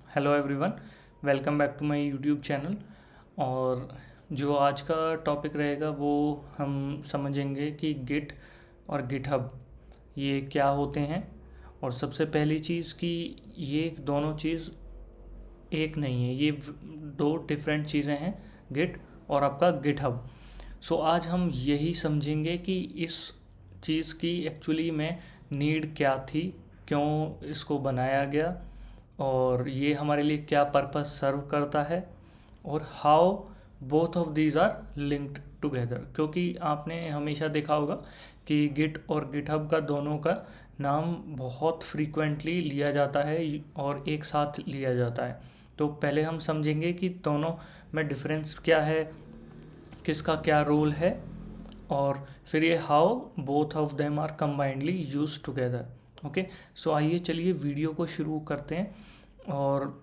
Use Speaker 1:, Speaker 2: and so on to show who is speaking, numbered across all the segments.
Speaker 1: Hello everyone, welcome back to my YouTube channel. और जो आज का टॉपिक रहेगा वो हम समझेंगे कि गिट और गिटहब ये क्या होते हैं। और सबसे पहली चीज़ कि ये दोनों चीज़ एक नहीं है, ये दो डिफरेंट चीज़ें हैं, गिट और आपका गिटहब। सो आज हम यही समझेंगे कि इस चीज़ की एक्चुअली में नीड क्या थी, क्यों इसको बनाया गया, और ये हमारे लिए क्या पर्पस सर्व करता है, और how both of these are linked together. क्योंकि आपने हमेशा देखा होगा कि गिट और गिटहब का दोनों का नाम बहुत फ्रीक्वेंटली लिया जाता है और एक साथ लिया जाता है। तो पहले हम समझेंगे कि दोनों में डिफरेंस क्या है, किसका क्या रोल है, और फिर ये how both of them are combinedly use together. Okay, so आइए चलिए वीडियो को शुरू करते हैं। और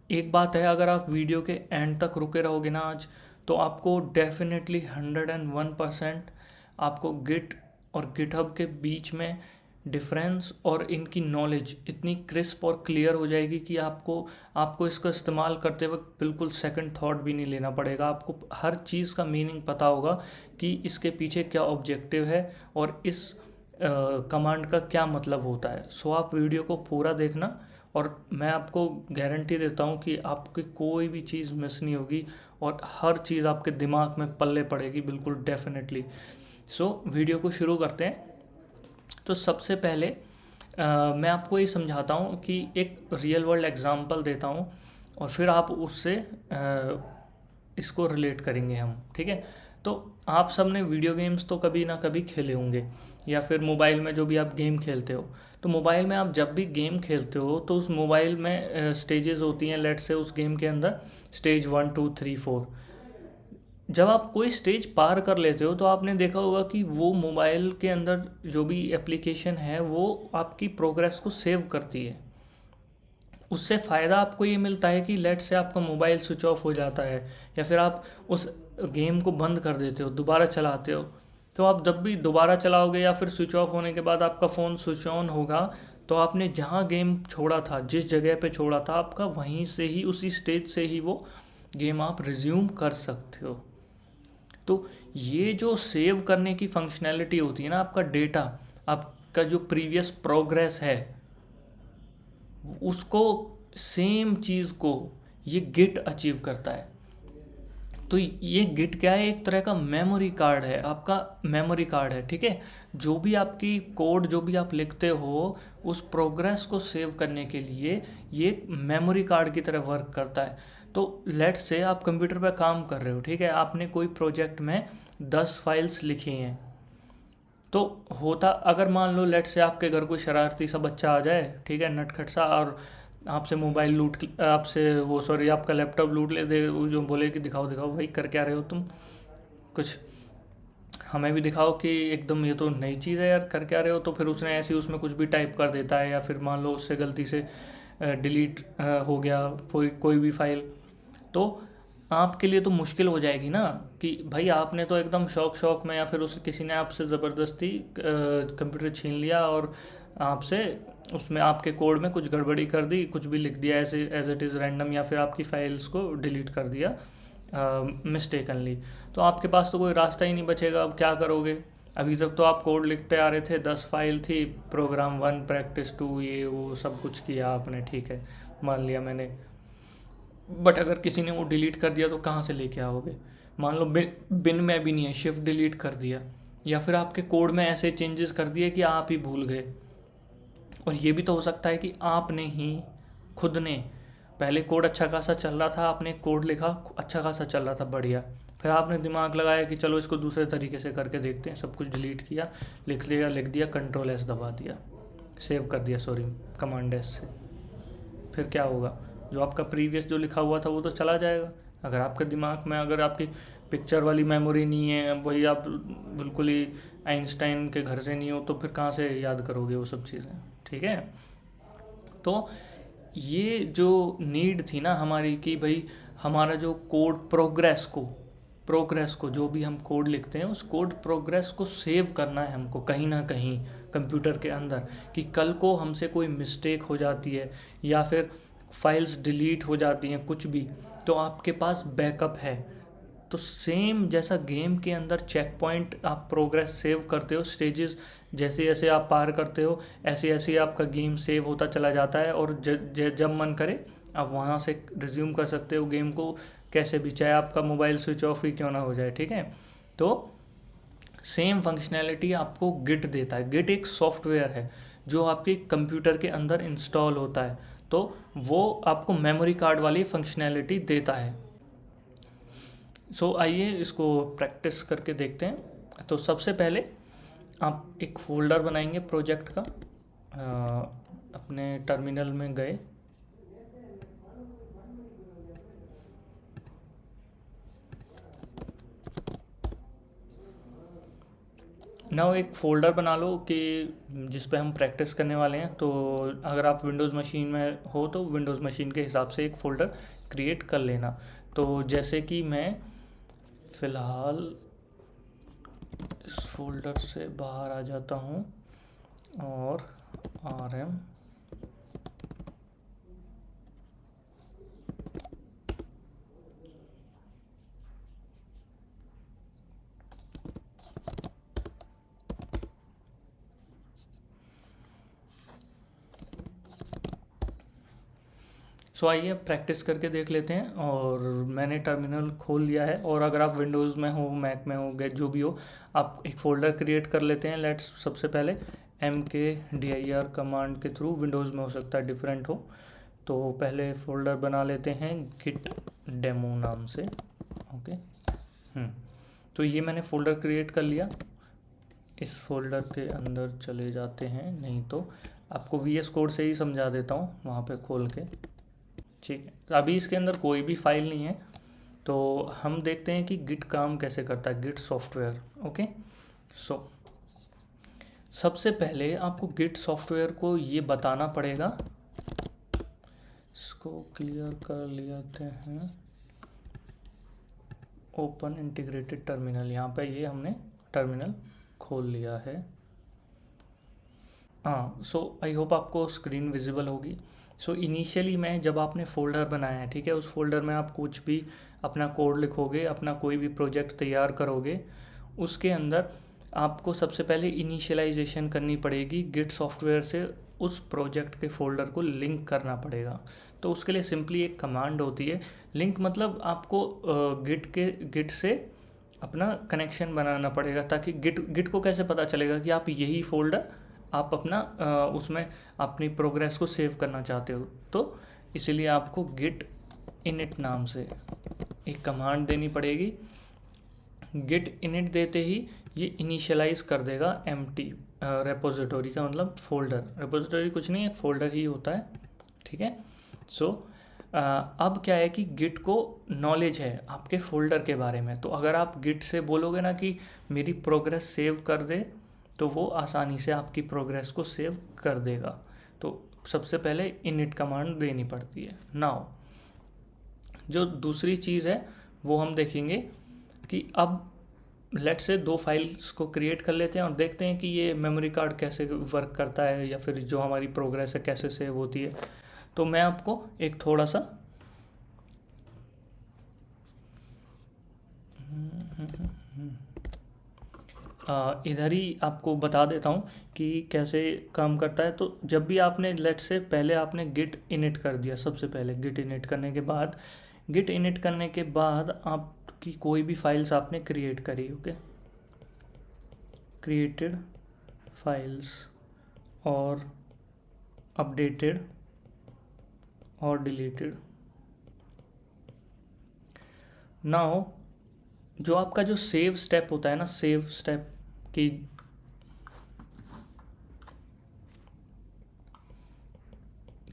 Speaker 1: एक बात है, अगर आप वीडियो के एंड तक रुके रहोगे ना आज, तो आपको डेफिनेटली 101% आपको गिट और गिटहब के बीच में डिफरेंस और इनकी नॉलेज इतनी क्रिस्प और क्लियर हो जाएगी कि आपको इसका इस्तेमाल करते वक्त बिल्कुल सेकंड थॉट भी नहीं लेना पड़ेगा। आपको हर चीज़ का मीनिंग पता होगा कि इसके पीछे क्या ऑब्जेक्टिव है और इस कमांड का क्या मतलब होता है। सो आप वीडियो को पूरा देखना, और मैं आपको गारंटी देता हूँ कि आपकी कोई भी चीज़ मिस नहीं होगी और हर चीज़ आपके दिमाग में पल्ले पड़ेगी बिल्कुल डेफिनेटली। सो वीडियो को शुरू करते हैं। तो सबसे पहले मैं आपको ये समझाता हूँ कि एक रियल वर्ल्ड एग्जांपल देता हूँ, और फिर आप उससे इसको रिलेट करेंगे हम, ठीक है। तो आप सब ने वीडियो गेम्स तो कभी ना कभी खेले होंगे, या फिर मोबाइल में जो भी आप गेम खेलते हो। तो मोबाइल में आप जब भी गेम खेलते हो तो उस मोबाइल में स्टेजेस होती हैं। लेट से उस गेम के अंदर स्टेज 1 2 3 4। जब आप कोई स्टेज पार कर लेते हो तो आपने देखा होगा कि वो मोबाइल के अंदर जो भी एप्लीकेशन है वो आपकी प्रोग्रेस को सेव करती है। उससे फ़ायदा आपको ये मिलता है कि लेट से आपका मोबाइल स्विच ऑफ हो जाता है, या फिर आप उस गेम को बंद कर देते हो, दोबारा चलाते हो। तो आप जब भी दोबारा चलाओगे या फिर स्विच ऑफ होने के बाद आपका फ़ोन स्विच ऑन होगा, तो आपने जहाँ गेम छोड़ा था, जिस जगह पे छोड़ा था, आपका वहीं से ही, उसी स्टेज से ही वो गेम आप रिज्यूम कर सकते हो। तो ये जो सेव करने की फंक्शनैलिटी होती है ना, आपका डेटा, आपका जो प्रीवियस प्रोग्रेस है, उसको सेम चीज़ को ये गिट अचीव करता है। तो ये गिट क्या है? एक तरह का मेमोरी कार्ड है, आपका मेमोरी कार्ड है, ठीक है। जो भी आपकी कोड, जो भी आप लिखते हो, उस प्रोग्रेस को सेव करने के लिए ये मेमोरी कार्ड की तरह वर्क करता है। तो लेट से आप कंप्यूटर पर काम कर रहे हो, ठीक है। आपने कोई प्रोजेक्ट में 10 फाइल्स लिखी हैं। तो होता, अगर मान लो लेट से आपके घर कोई शरारती सा बच्चा आ जाए, ठीक है, नटखट सा, और आपसे मोबाइल आपसे वो सॉरी आपका लैपटॉप लूट ले दे, वो जो बोले कि दिखाओ दिखाओ भाई, कर क्या रहे हो तुम, कुछ हमें भी दिखाओ कि एकदम ये तो नई चीज़ है यार, कर क्या रहे हो। तो फिर उसने ऐसे ही उसमें कुछ भी टाइप कर देता है, या फिर मान लो उससे गलती से डिलीट हो गया कोई कोई भी फाइल। तो आपके लिए तो मुश्किल हो जाएगी ना, कि भाई आपने तो एकदम शौक शौक में, या फिर उस किसी ने आपसे ज़बरदस्ती कंप्यूटर छीन लिया और आपसे उसमें आपके कोड में कुछ गड़बड़ी कर दी, कुछ भी लिख दिया ऐसे एज इट इज़ रैंडम, या फिर आपकी फाइल्स को डिलीट कर दिया मिस्टेकनली। तो आपके पास तो कोई रास्ता ही नहीं बचेगा, अब क्या करोगे। अभी तक तो आप कोड लिखते आ रहे थे, 10 फाइल थी, प्रोग्राम 1 प्रैक्टिस 2 ये वो सब कुछ किया आपने, ठीक है, मान लिया मैंने। बट अगर किसी ने वो डिलीट कर दिया तो कहाँ से लेके आओगे। मान लो बिन में भी नहीं है, शिफ्ट डिलीट कर दिया, या फिर आपके कोड में ऐसे चेंजेस कर दिए कि आप ही भूल गए। और ये भी तो हो सकता है कि आपने ही खुद ने पहले कोड अच्छा खासा चल रहा था, आपने कोड लिखा, अच्छा खासा चल रहा था, बढ़िया, फिर आपने दिमाग लगाया कि चलो इसको दूसरे तरीके से करके देखते हैं, सब कुछ डिलीट किया, लिख दिया, कंट्रोल एस दबा दिया, सेव कर दिया, सॉरी कमांड एस से। फिर क्या होगा? जो आपका प्रीवियस जो लिखा हुआ था वो तो चला जाएगा। अगर आपके दिमाग में, अगर आपकी पिक्चर वाली मेमोरी नहीं है, वही आप बिल्कुल ही आइंस्टाइन के घर से नहीं हो, तो फिर कहाँ से याद करोगे वो सब चीज़ें, ठीक है। तो ये जो नीड थी ना हमारी, कि भाई हमारा जो कोड प्रोग्रेस को जो भी हम कोड लिखते हैं, उस कोड प्रोग्रेस को सेव करना है हमको कहीं ना कहीं कंप्यूटर के अंदर, कि कल को हमसे कोई मिस्टेक हो जाती है, या फिर फाइल्स डिलीट हो जाती हैं कुछ भी, तो आपके पास बैकअप है। तो सेम जैसा गेम के अंदर चेक पॉइंट आप प्रोग्रेस सेव करते हो, स्टेजेस जैसे जैसे आप पार करते हो ऐसे ऐसे आपका गेम सेव होता चला जाता है, और जब मन करे आप वहाँ से रिज्यूम कर सकते हो गेम को कैसे भी, चाहे आपका मोबाइल स्विच ऑफ ही क्यों ना हो जाए, ठीक है। तो सेम फंक्शनैलिटी आपको गिट देता है। गिट एक सॉफ्टवेयर है जो आपके कंप्यूटर के अंदर इंस्टॉल होता है, तो वो आपको मेमोरी कार्ड वाली फंक्शनैलिटी देता है। आइए इसको प्रैक्टिस करके देखते हैं। तो सबसे पहले आप एक फोल्डर बनाएंगे प्रोजेक्ट का। अपने टर्मिनल में गए, नाउ एक फ़ोल्डर बना लो कि जिस पे हम प्रैक्टिस करने वाले हैं। तो अगर आप विंडोज़ मशीन में हो तो विंडोज़ मशीन के हिसाब से एक फ़ोल्डर क्रिएट कर लेना। तो जैसे कि मैं फ़िलहाल इस फोल्डर से बाहर आ जाता हूँ और RM आइए प्रैक्टिस करके देख लेते हैं। और मैंने टर्मिनल खोल लिया है, और अगर आप विंडोज़ में हो, मैक में हो, जो भी हो, आप एक फ़ोल्डर क्रिएट कर लेते हैं। लेट्स सबसे पहले mkdir कमांड के थ्रू, विंडोज़ में हो सकता है डिफरेंट हो, तो पहले फ़ोल्डर बना लेते हैं गिट डेमो नाम से। ओके, तो ये मैंने फ़ोल्डर क्रिएट कर लिया। इस फोल्डर के अंदर चले जाते हैं, नहीं तो आपको VS कोड से ही समझा देता हूँ वहाँ पे खोल के, ठीक है। अभी इसके अंदर कोई भी फाइल नहीं है, तो हम देखते हैं कि गिट काम कैसे करता है, गिट सॉफ्टवेयर। ओके, सबसे पहले आपको गिट सॉफ्टवेयर को ये बताना पड़ेगा। इसको क्लियर कर लेते हैं। ओपन इंटीग्रेटेड टर्मिनल, यहाँ पे ये हमने टर्मिनल खोल लिया है। हाँ, आई होप आपको स्क्रीन विजिबल होगी। इनिशियली मैं, जब आपने फ़ोल्डर बनाया है, ठीक है, उस फोल्डर में आप कुछ भी अपना कोड लिखोगे, अपना कोई भी प्रोजेक्ट तैयार करोगे, उसके अंदर आपको सबसे पहले इनिशियलाइजेशन करनी पड़ेगी गिट सॉफ्टवेयर से। उस प्रोजेक्ट के फ़ोल्डर को लिंक करना पड़ेगा। तो उसके लिए सिंपली एक कमांड होती है लिंक, मतलब आपको गिट से अपना कनेक्शन बनाना पड़ेगा, ताकि गिट को कैसे पता चलेगा कि आप यही फ़ोल्डर आप अपना उसमें अपनी प्रोग्रेस को सेव करना चाहते हो। तो इसीलिए आपको गिट इनिट नाम से एक कमांड देनी पड़ेगी। गिट इनिट देते ही ये इनिशियलाइज कर देगा एम्प्टी रेपोजिटोरी का, मतलब फोल्डर। रेपोजिटोरी कुछ नहीं है, फोल्डर ही होता है, ठीक है। अब क्या है कि गिट को नॉलेज है आपके फोल्डर के बारे में। तो अगर आप गिट से बोलोगे ना कि मेरी प्रोग्रेस सेव कर दे, तो वो आसानी से आपकी प्रोग्रेस को सेव कर देगा। तो सबसे पहले इनिट कमांड देनी पड़ती है। नाउ जो दूसरी चीज़ है वो हम देखेंगे कि अब लेट से 2 फाइल्स को क्रिएट कर लेते हैं और देखते हैं कि ये मेमोरी कार्ड कैसे वर्क करता है, या फिर जो हमारी प्रोग्रेस है कैसे सेव होती है। तो मैं आपको एक थोड़ा सा इधर ही आपको बता देता हूँ कि कैसे काम करता है। तो जब भी आपने लेट से पहले आपने गिट इनिट कर दिया, सबसे पहले गिट इनिट करने के बाद आपकी कोई भी फाइल्स आपने क्रिएट करी, ओके, क्रिएटेड फाइल्स और अपडेटेड और डिलीटेड। नाउ जो आपका जो सेव स्टेप होता है ना, सेव स्टेप की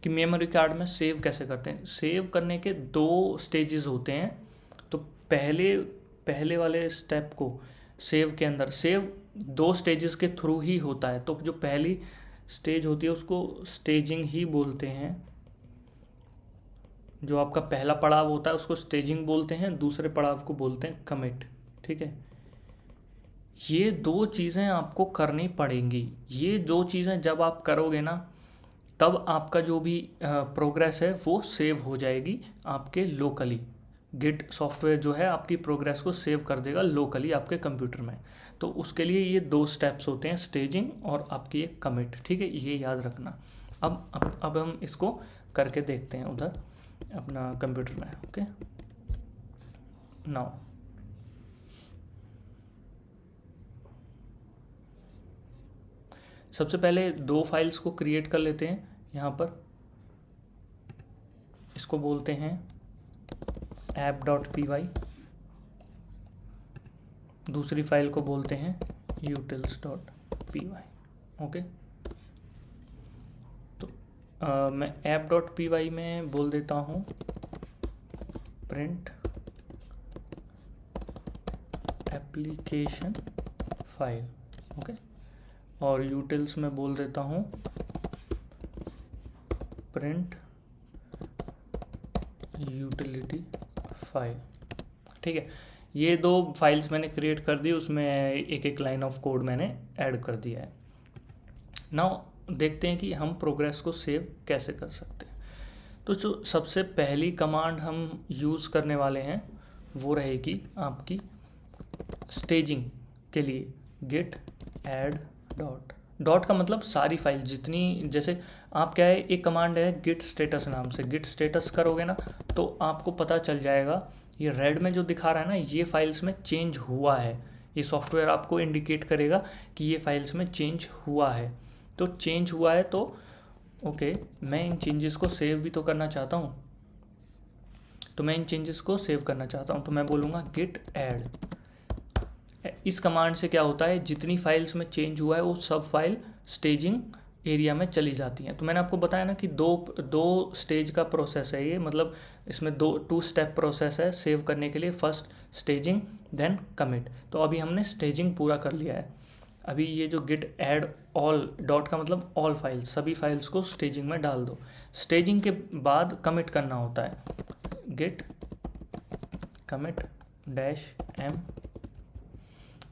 Speaker 1: मेमोरी कार्ड में सेव कैसे करते हैं। सेव करने के 2 स्टेजेस होते हैं। तो पहले वाले स्टेप को सेव के अंदर, सेव 2 स्टेजेस के थ्रू ही होता है। तो जो पहली स्टेज होती है उसको स्टेजिंग ही बोलते हैं। जो आपका पहला पड़ाव होता है उसको स्टेजिंग बोलते हैं, दूसरे पड़ाव को बोलते हैं कमिट, ठीक है। ये 2 चीज़ें आपको करनी पड़ेंगी। ये 2 चीज़ें जब आप करोगे ना, तब आपका जो भी प्रोग्रेस है वो सेव हो जाएगी आपके लोकली। गिट सॉफ्टवेयर जो है आपकी प्रोग्रेस को सेव कर देगा लोकली आपके कंप्यूटर में। तो उसके लिए ये दो स्टेप्स होते हैं, स्टेजिंग और आपकी एक कमिट, ठीक है, ये याद रखना। अब हम इसको करके देखते हैं उधर अपना कंप्यूटर में। ओके, नाउ सबसे पहले दो फाइल्स को क्रिएट कर लेते हैं यहाँ पर। इसको बोलते हैं app.py, दूसरी फाइल को बोलते हैं utils.py। ओके, तो मैं app.py में बोल देता हूँ प्रिंट एप्लीकेशन फाइल। ओके, और utils में बोल देता हूँ प्रिंट यूटिलिटी फाइल। ठीक है, ये दो फाइल्स मैंने क्रिएट कर दी, उसमें एक एक लाइन ऑफ कोड मैंने ऐड कर दिया है। नाउ देखते हैं कि हम प्रोग्रेस को सेव कैसे कर सकते हैं। तो जो सबसे पहली कमांड हम यूज़ करने वाले हैं वो रहेगी आपकी स्टेजिंग के लिए git add डॉट। डॉट का मतलब सारी फाइल जितनी, जैसे आप क्या है, एक कमांड है git status नाम से, git status करोगे ना तो आपको पता चल जाएगा, ये रेड में जो दिखा रहा है ना ये फाइल्स में चेंज हुआ है। ये सॉफ्टवेयर आपको इंडिकेट करेगा कि ये फाइल्स में चेंज हुआ है। तो चेंज हुआ है तो ओके, मैं इन चेंजेस को सेव भी तो करना चाहता हूँ, तो मैं इन चेंजेस को सेव करना चाहता हूँ, तो मैं बोलूँगा git add। इस कमांड से क्या होता है, जितनी फाइल्स में चेंज हुआ है वो सब फाइल स्टेजिंग एरिया में चली जाती हैं। तो मैंने आपको बताया ना कि दो स्टेज का प्रोसेस है ये, मतलब इसमें टू स्टेप प्रोसेस है सेव करने के लिए, फर्स्ट स्टेजिंग देन कमिट। तो अभी हमने स्टेजिंग पूरा कर लिया है। अभी ये जो गिट ऐड ऑल, डॉट का मतलब ऑल फाइल्स, सभी फाइल्स को स्टेजिंग में डाल दो। स्टेजिंग के बाद कमिट करना होता है, git commit dash M.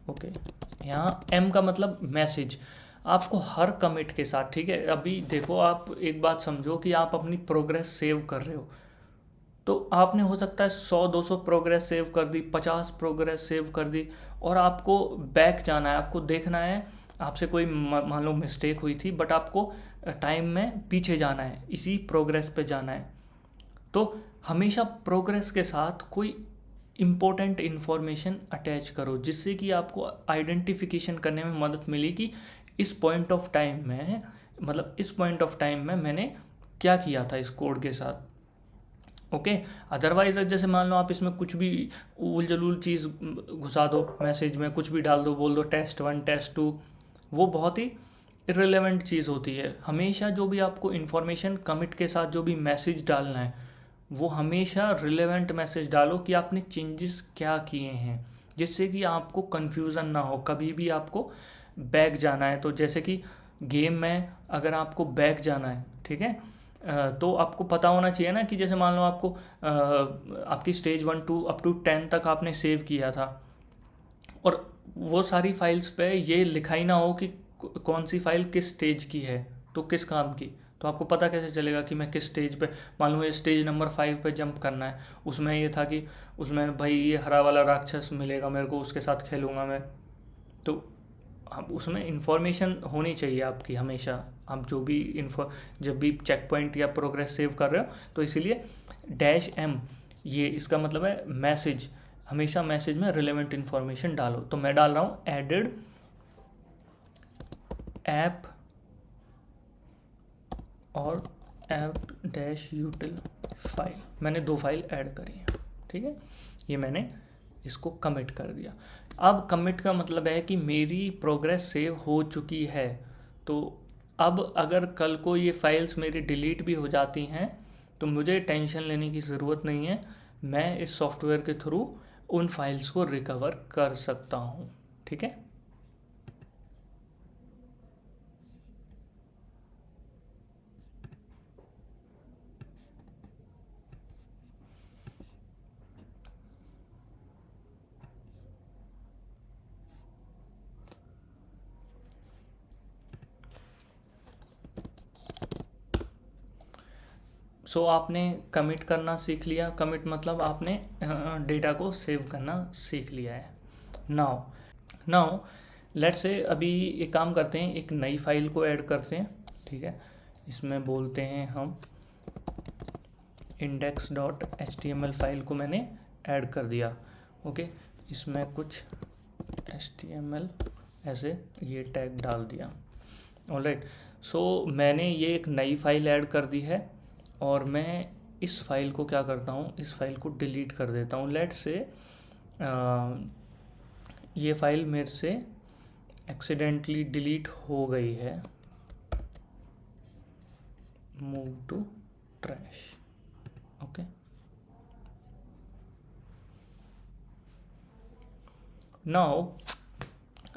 Speaker 1: Okay, यहाँ एम का मतलब मैसेज। आपको हर कमिट के साथ, ठीक है, अभी देखो आप एक बात समझो कि आप अपनी प्रोग्रेस सेव कर रहे हो, तो आपने हो सकता है 100-200 प्रोग्रेस सेव कर दी, 50 प्रोग्रेस सेव कर दी, और आपको बैक जाना है, आपको देखना है आपसे कोई मान लो मिस्टेक हुई थी, बट आपको टाइम में पीछे जाना है, इसी प्रोग्रेस पे जाना है। तो हमेशा प्रोग्रेस के साथ कोई इम्पोर्टेंट इन्फॉर्मेशन अटैच करो, जिससे कि आपको आइडेंटिफिकेशन करने में मदद मिली कि इस पॉइंट ऑफ टाइम में, मतलब इस पॉइंट ऑफ टाइम में मैंने क्या किया था इस कोड के साथ। ओके, अदरवाइज जैसे मान लो आप इसमें कुछ भी उल जलूल चीज़ घुसा दो, मैसेज में कुछ भी डाल दो, बोल दो टेस्ट 1 टेस्ट 2, वो बहुत ही इरेलेवेंट चीज़ होती है। हमेशा जो भी आपको इन्फॉर्मेशन कमिट के साथ जो भी मैसेज डालना है वो हमेशा रिलेवेंट मैसेज डालो कि आपने चेंजेस क्या किए हैं, जिससे कि आपको कन्फ्यूज़न ना हो। कभी भी आपको बैक जाना है, तो जैसे कि गेम में अगर आपको बैक जाना है, ठीक है, तो आपको पता होना चाहिए ना कि जैसे मान लो आपको आपकी स्टेज 1 2 अप टू 10 तक आपने सेव किया था, और वो सारी फाइल्स पे ये लिखा ही ना हो कि कौन सी फाइल किस स्टेज की है तो किस काम की। तो आपको पता कैसे चलेगा कि मैं किस स्टेज पे, मान लो ये स्टेज नंबर 5 पे जंप करना है, उसमें ये था कि उसमें भाई ये हरा वाला राक्षस मिलेगा मेरे को, उसके साथ खेलूँगा मैं। तो हम उसमें इंफॉर्मेशन होनी चाहिए आपकी हमेशा, आप जो भी जब भी चेक पॉइंट या प्रोग्रेस सेव कर रहे हो, तो इसीलिए डैश एम, ये इसका मतलब है मैसेज। हमेशा मैसेज में रिलेवेंट इन्फॉर्मेशन डालो। तो मैं डाल रहा हूँ एडेड ऐप और ऐप डैश यूटिल फाइल, मैंने 2 फाइल ऐड करी है, ठीक है, ये मैंने इसको कमिट कर दिया। अब कमिट का मतलब है कि मेरी प्रोग्रेस सेव हो चुकी है। तो अब अगर कल को ये फाइल्स मेरी डिलीट भी हो जाती हैं तो मुझे टेंशन लेने की ज़रूरत नहीं है, मैं इस सॉफ्टवेयर के थ्रू उन फाइल्स को रिकवर कर सकता हूँ, ठीक है। सो आपने कमिट करना सीख लिया। कमिट मतलब आपने डेटा को सेव करना सीख लिया है। नाउ नाउ लेट्स से अभी एक काम करते हैं, एक नई फाइल को ऐड करते हैं। ठीक है, इसमें बोलते हैं हम index.html फाइल को मैंने ऐड कर दिया। ओके, इसमें कुछ html ऐसे ये टैग डाल दिया। ऑलराइट, सो मैंने ये एक नई फाइल ऐड कर दी है और मैं इस फाइल को क्या करता हूँ, इस फाइल को डिलीट कर देता हूँ। लेट्स से ये फाइल मेरे से एक्सीडेंटली डिलीट हो गई है। Move to trash. Okay, now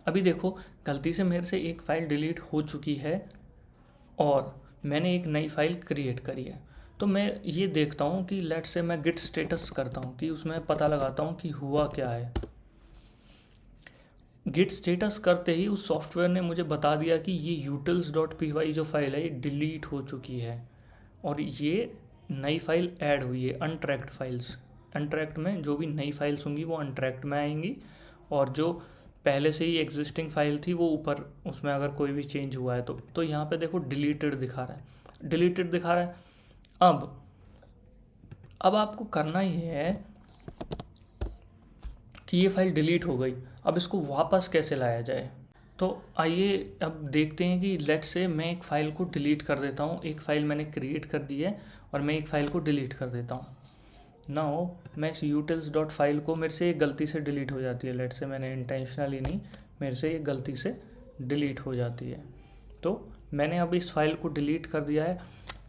Speaker 1: अभी देखो, गलती से मेरे से एक फ़ाइल डिलीट हो चुकी है और मैंने एक नई फाइल क्रिएट करी है। तो मैं ये देखता हूँ कि लेट से मैं गिट स्टेटस करता हूँ कि उसमें पता लगाता हूँ कि हुआ क्या है। गिट स्टेटस करते ही उस सॉफ्टवेयर ने मुझे बता दिया कि ये utils.py जो फाइल है ये डिलीट हो चुकी है और ये नई फाइल ऐड हुई है। अनट्रैक्ड फाइल्स, अनट्रैक्ड में जो भी नई फाइल्स होंगी वो अनट्रैक्ड में आएंगी और जो पहले से ही एग्जिस्टिंग फाइल थी वो ऊपर, उसमें अगर कोई भी चेंज हुआ है तो यहाँ पे देखो डिलीटेड दिखा रहा है, डिलीटेड दिखा रहा है। अब आपको करना ये है कि ये फाइल डिलीट हो गई, अब इसको वापस कैसे लाया जाए। तो आइए अब देखते हैं कि लेट्स से मैं एक फ़ाइल को डिलीट कर देता हूँ। एक फ़ाइल मैंने क्रिएट कर दी है और मैं एक फ़ाइल को डिलीट कर देता हूँ। नाउ मैं इस utils फाइल को, मेरे से एक गलती से डिलीट हो जाती है। लेट्स से मैंने इंटेंशनली नहीं, मेरे से एक गलती से डिलीट हो जाती है। तो मैंने अब इस फाइल को डिलीट कर दिया है।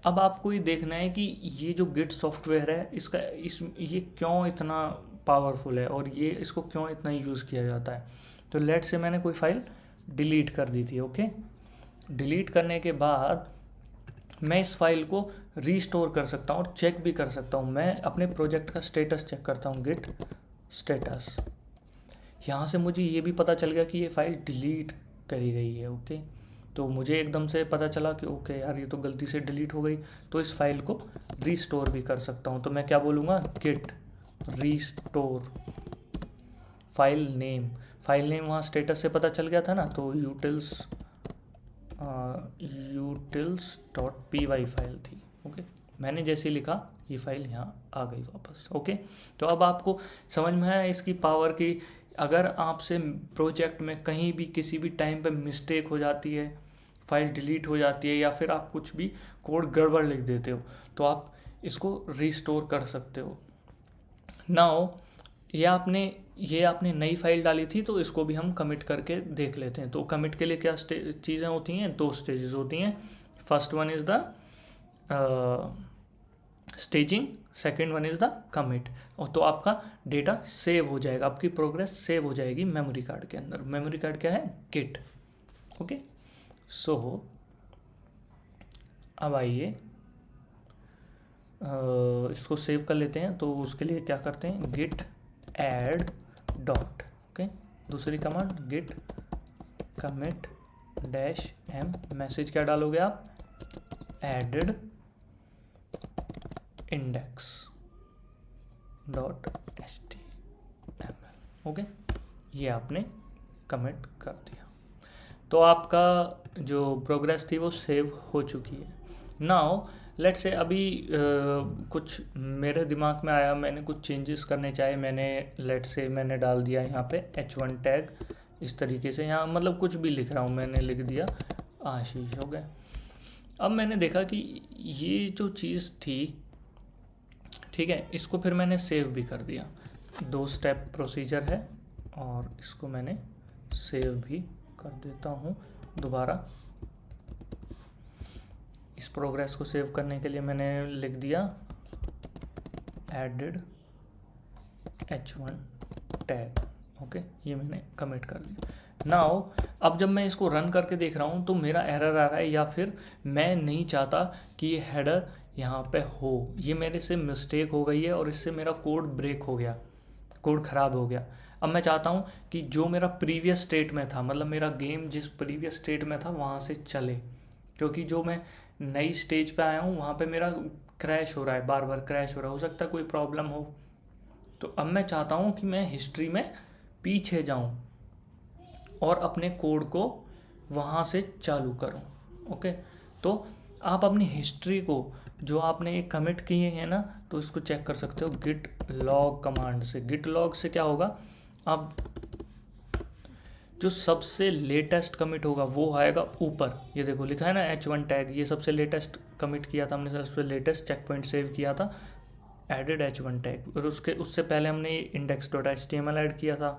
Speaker 1: अब आपको ये देखना है कि ये जो गिट सॉफ्टवेयर है इसका ये क्यों इतना पावरफुल है और ये इसको क्यों इतना यूज़ किया जाता है। तो लेट्स से मैंने कोई फाइल डिलीट कर दी थी। ओके, डिलीट करने के बाद मैं इस फाइल को रीस्टोर कर सकता हूँ और चेक भी कर सकता हूँ। मैं अपने प्रोजेक्ट का स्टेटस चेक करता हूँ, गिट स्टेटस। यहाँ से मुझे ये भी पता चल गया कि ये फाइल डिलीट करी गई है। ओके, तो मुझे एकदम से पता चला कि ओके यार ये तो गलती से डिलीट हो गई, तो इस फाइल को रीस्टोर भी कर सकता हूँ। तो मैं क्या बोलूँगा, git restore file name. File name वहाँ स्टेटस से पता चल गया था ना, तो utils.py फाइल थी। ओके, मैंने जैसे लिखा ये फाइल यहाँ आ गई वापस। ओके, तो अब आपको समझ में आया इसकी पावर की। अगर आपसे प्रोजेक्ट में कहीं भी किसी भी टाइम पे मिस्टेक हो जाती है, फाइल डिलीट हो जाती है या फिर आप कुछ भी कोड गड़बड़ लिख देते हो, तो आप इसको रीस्टोर कर सकते हो। नाउ ये आपने नई फाइल डाली थी, तो इसको भी हम कमिट करके देख लेते हैं। तो कमिट के लिए क्या चीज़ें होती हैं, 2 स्टेजेस होती हैं। First one is the staging, second one is the commit. और तो आपका डेटा सेव हो जाएगा, आपकी प्रोग्रेस सेव हो जाएगी मेमोरी कार्ड के अंदर। मेमोरी कार्ड क्या है, गिट। ओके, सो अब आइए इसको सेव कर लेते हैं। तो उसके लिए क्या करते हैं, गिट ऐड डॉट। ओके, दूसरी command git commit dash M. Message क्या डालोगे आप, added index dot html। Okay, ये आपने कमिट कर दिया, तो आपका जो प्रोग्रेस थी वो सेव हो चुकी है। नाउ लेट्स से अभी कुछ मेरे दिमाग में आया, मैंने कुछ चेंजेस करने चाहे। मैंने लेट्स से मैंने डाल दिया यहाँ पे h1 टैग इस तरीके से, यहाँ मतलब कुछ भी लिख रहा हूँ, मैंने लिख दिया आशीष। हो गया। अब मैंने देखा कि ये जो चीज़ थी, ठीक है, इसको फिर मैंने सेव भी कर दिया। 2 स्टेप प्रोसीजर है और इसको मैंने सेव भी कर देता हूँ दोबारा। इस प्रोग्रेस को सेव करने के लिए मैंने लिख दिया एडेड h1 टैग। ओके, ये मैंने कमिट कर दिया। नाउ अब जब मैं इसको रन करके देख रहा हूँ तो मेरा एरर आ रहा है, या फिर मैं नहीं चाहता कि ये हेडर यहाँ पे हो। ये मेरे से मिस्टेक हो गई है और इससे मेरा कोड ब्रेक हो गया, कोड ख़राब हो गया। अब मैं चाहता हूँ कि जो मेरा प्रीवियस स्टेट में था, मतलब मेरा गेम जिस प्रीवियस स्टेट में था वहाँ से चले, क्योंकि जो मैं नई स्टेज पे आया हूँ वहाँ पे मेरा क्रैश हो रहा है, बार बार क्रैश हो रहा है, हो सकता है कोई प्रॉब्लम हो। तो अब मैं चाहता हूँ कि मैं हिस्ट्री में पीछे जाऊँ और अपने कोड को वहाँ से चालू करूँ। ओके, तो आप अपनी हिस्ट्री को जो आपने एक कमिट किए हैं ना, तो इसको चेक कर सकते हो गिट लॉग कमांड से। गिट लॉग से क्या होगा, आप जो सबसे लेटेस्ट कमिट होगा वो आएगा ऊपर। ये देखो लिखा है ना H1 टैग, ये सबसे लेटेस्ट कमिट किया था हमने, सबसे लेटेस्ट चेक पॉइंट सेव किया था, एडेड H1 टैग। और उससे पहले हमने index.html ऐड किया था,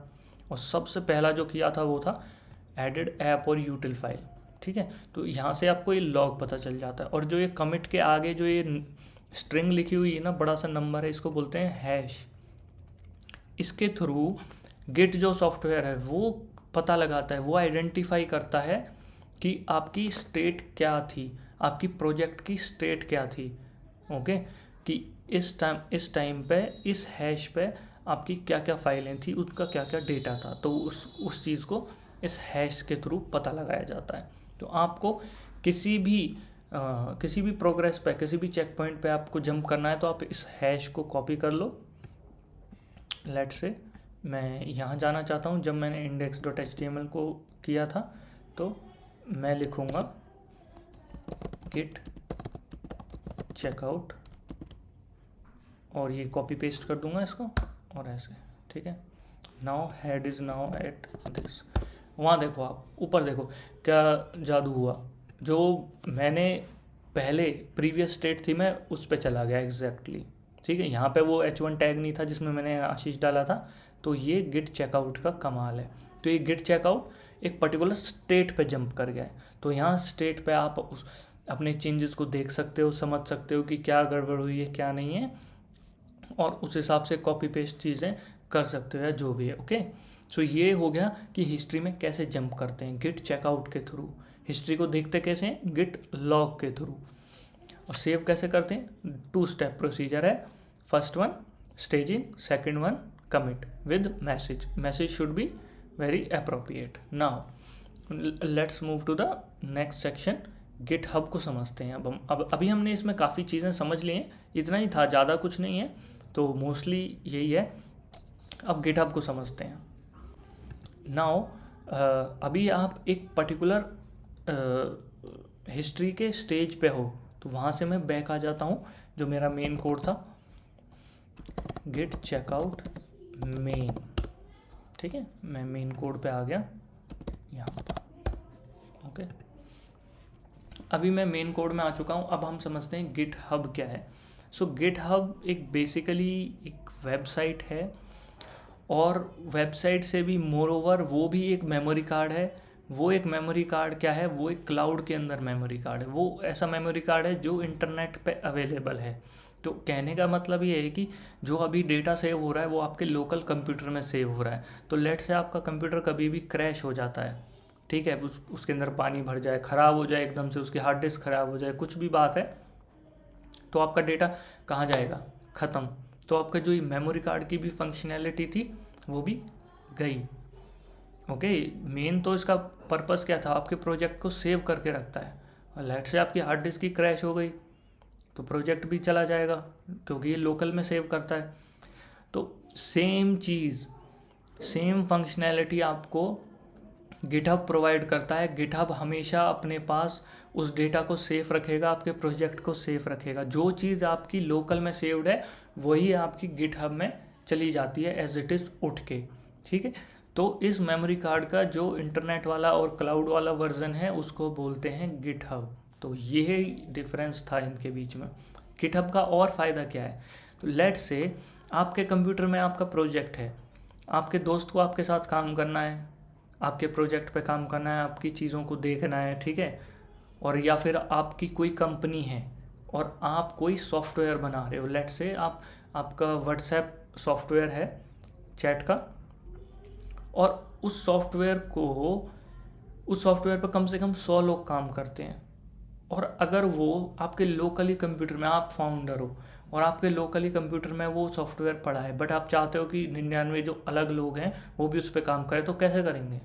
Speaker 1: और सबसे पहला जो किया था वो था एडेड ऐप और यूटिल फाइल। ठीक है, तो यहाँ से आपको ये लॉग पता चल जाता है। और जो ये कमिट के आगे जो ये स्ट्रिंग लिखी हुई है ना, बड़ा सा नंबर है, इसको बोलते हैं हैश। इसके थ्रू गिट जो सॉफ्टवेयर है वो पता लगाता है, वो आइडेंटिफाई करता है कि आपकी स्टेट क्या थी, आपकी प्रोजेक्ट की स्टेट क्या थी। ओके, कि इस टाइम पे इस हैश पे आपकी क्या क्या फाइलें थी, उसका क्या क्या डेटा था, तो उस चीज़ को इस हैश के थ्रू पता लगाया जाता है। तो आपको किसी भी प्रोग्रेस पे, किसी भी चेक पॉइंट पे आपको जंप करना है, तो आप इस हैश को कॉपी कर लो। लेट्स से मैं यहाँ जाना चाहता हूँ, जब मैंने index.html को किया था तो मैं लिखूँगा git checkout और ये कॉपी पेस्ट कर दूंगा इसको, और ऐसे। ठीक है, now head is now at this. वहाँ देखो, आप ऊपर देखो क्या जादू हुआ, जो मैंने पहले प्रीवियस स्टेट थी मैं उस पर चला गया एग्जैक्टली। ठीक है, यहाँ पे वो H1 टैग नहीं था जिसमें मैंने आशीष डाला था, तो ये गिट चेकआउट का कमाल है। तो ये गिट चेकआउट एक पर्टिकुलर स्टेट पे जंप कर गया है, तो यहाँ स्टेट पे आप अपने चेंजेस को देख सकते हो, समझ सकते हो कि क्या गड़बड़ हुई है क्या नहीं है, और उस हिसाब से कॉपी पेस्ट चीज़ें कर सकते हो या जो भी है। ओके, सो ये हो गया कि हिस्ट्री में कैसे जंप करते हैं गिट चेकआउट के थ्रू। हिस्ट्री को देखते कैसे हैं, गिट लॉग के थ्रू। और सेव कैसे करते हैं, 2 स्टेप प्रोसीजर है। First one staging, second one commit with message should be very appropriate. Now let's move to the next section, git हब को समझते हैं। अब अभी हमने इसमें काफ़ी चीज़ें समझ ली हैं, इतना ही था, ज़्यादा कुछ नहीं है, तो मोस्टली यही है। अब गिट हब को समझते हैं। नाउ अभी आप एक पर्टिकुलर हिस्ट्री के स्टेज पे हो, तो वहाँ से मैं बैक आ जाता हूँ, जो मेरा मेन कोड था गिट चेकआउट मेन। ठीक है, मैं मेन कोड पे आ गया यहाँ पर। ओके, अभी मैं मेन कोड में आ चुका हूँ। अब हम समझते हैं गिट हब क्या है। सो गिट हब एक बेसिकली एक वेबसाइट है, और वेबसाइट से भी मोर ओवर वो भी एक मेमोरी कार्ड है। वो एक मेमोरी कार्ड क्या है, वो एक क्लाउड के अंदर मेमोरी कार्ड है। वो ऐसा मेमोरी कार्ड है जो इंटरनेट पे अवेलेबल है। तो कहने का मतलब ये है कि जो अभी डेटा सेव हो रहा है वो आपके लोकल कंप्यूटर में सेव हो रहा है। तो लेट से आपका कंप्यूटर कभी भी क्रैश हो जाता है, ठीक है, उसके अंदर पानी भर जाए, ख़राब हो जाए एकदम से, उसकी हार्ड डिस्क ख़राब हो जाए, कुछ भी बात है, तो आपका डेटा कहाँ जाएगा, ख़त्म। तो आपका जो ये मेमोरी कार्ड की भी फंक्शनैलिटी थी वो भी गई। ओके, मेन तो इसका पर्पस क्या था, आपके प्रोजेक्ट को सेव करके रखता है। और लेट से आपकी हार्ड डिस्क की क्रैश हो गई तो प्रोजेक्ट भी चला जाएगा, क्योंकि ये लोकल में सेव करता है। तो सेम चीज़, सेम फंक्शनैलिटी आपको गिटहब प्रोवाइड करता है। गिटहब हमेशा अपने पास उस डेटा को सेफ रखेगा, आपके प्रोजेक्ट को सेफ रखेगा। जो चीज़ आपकी लोकल में सेव्ड है वही आपकी गिटहब में चली जाती है एज इट इज़ उठ के। ठीक है, तो इस मेमोरी कार्ड का जो इंटरनेट वाला और क्लाउड वाला वर्जन है उसको बोलते हैं गिटहब। तो ये डिफरेंस था इनके बीच में। गिटहब का और फ़ायदा क्या है, तो लेट से आपके कंप्यूटर में आपका प्रोजेक्ट है, आपके दोस्त को आपके साथ काम करना है, आपके प्रोजेक्ट पे काम करना है, आपकी चीज़ों को देखना है, ठीक है, और या फिर आपकी कोई कंपनी है और आप कोई सॉफ्टवेयर बना रहे हो। लेट से आपका व्हाट्सएप सॉफ्टवेयर है चैट का, और उस सॉफ्टवेयर पर कम से कम 100 लोग काम करते हैं। और अगर वो आपके लोकली कंप्यूटर में, आप फाउंडर हो और आपके लोकली कंप्यूटर में वो सॉफ्टवेयर पड़ा है, बट आप चाहते हो कि 99 जो अलग लोग हैं वो भी उस पर काम करें, तो कैसे करेंगे?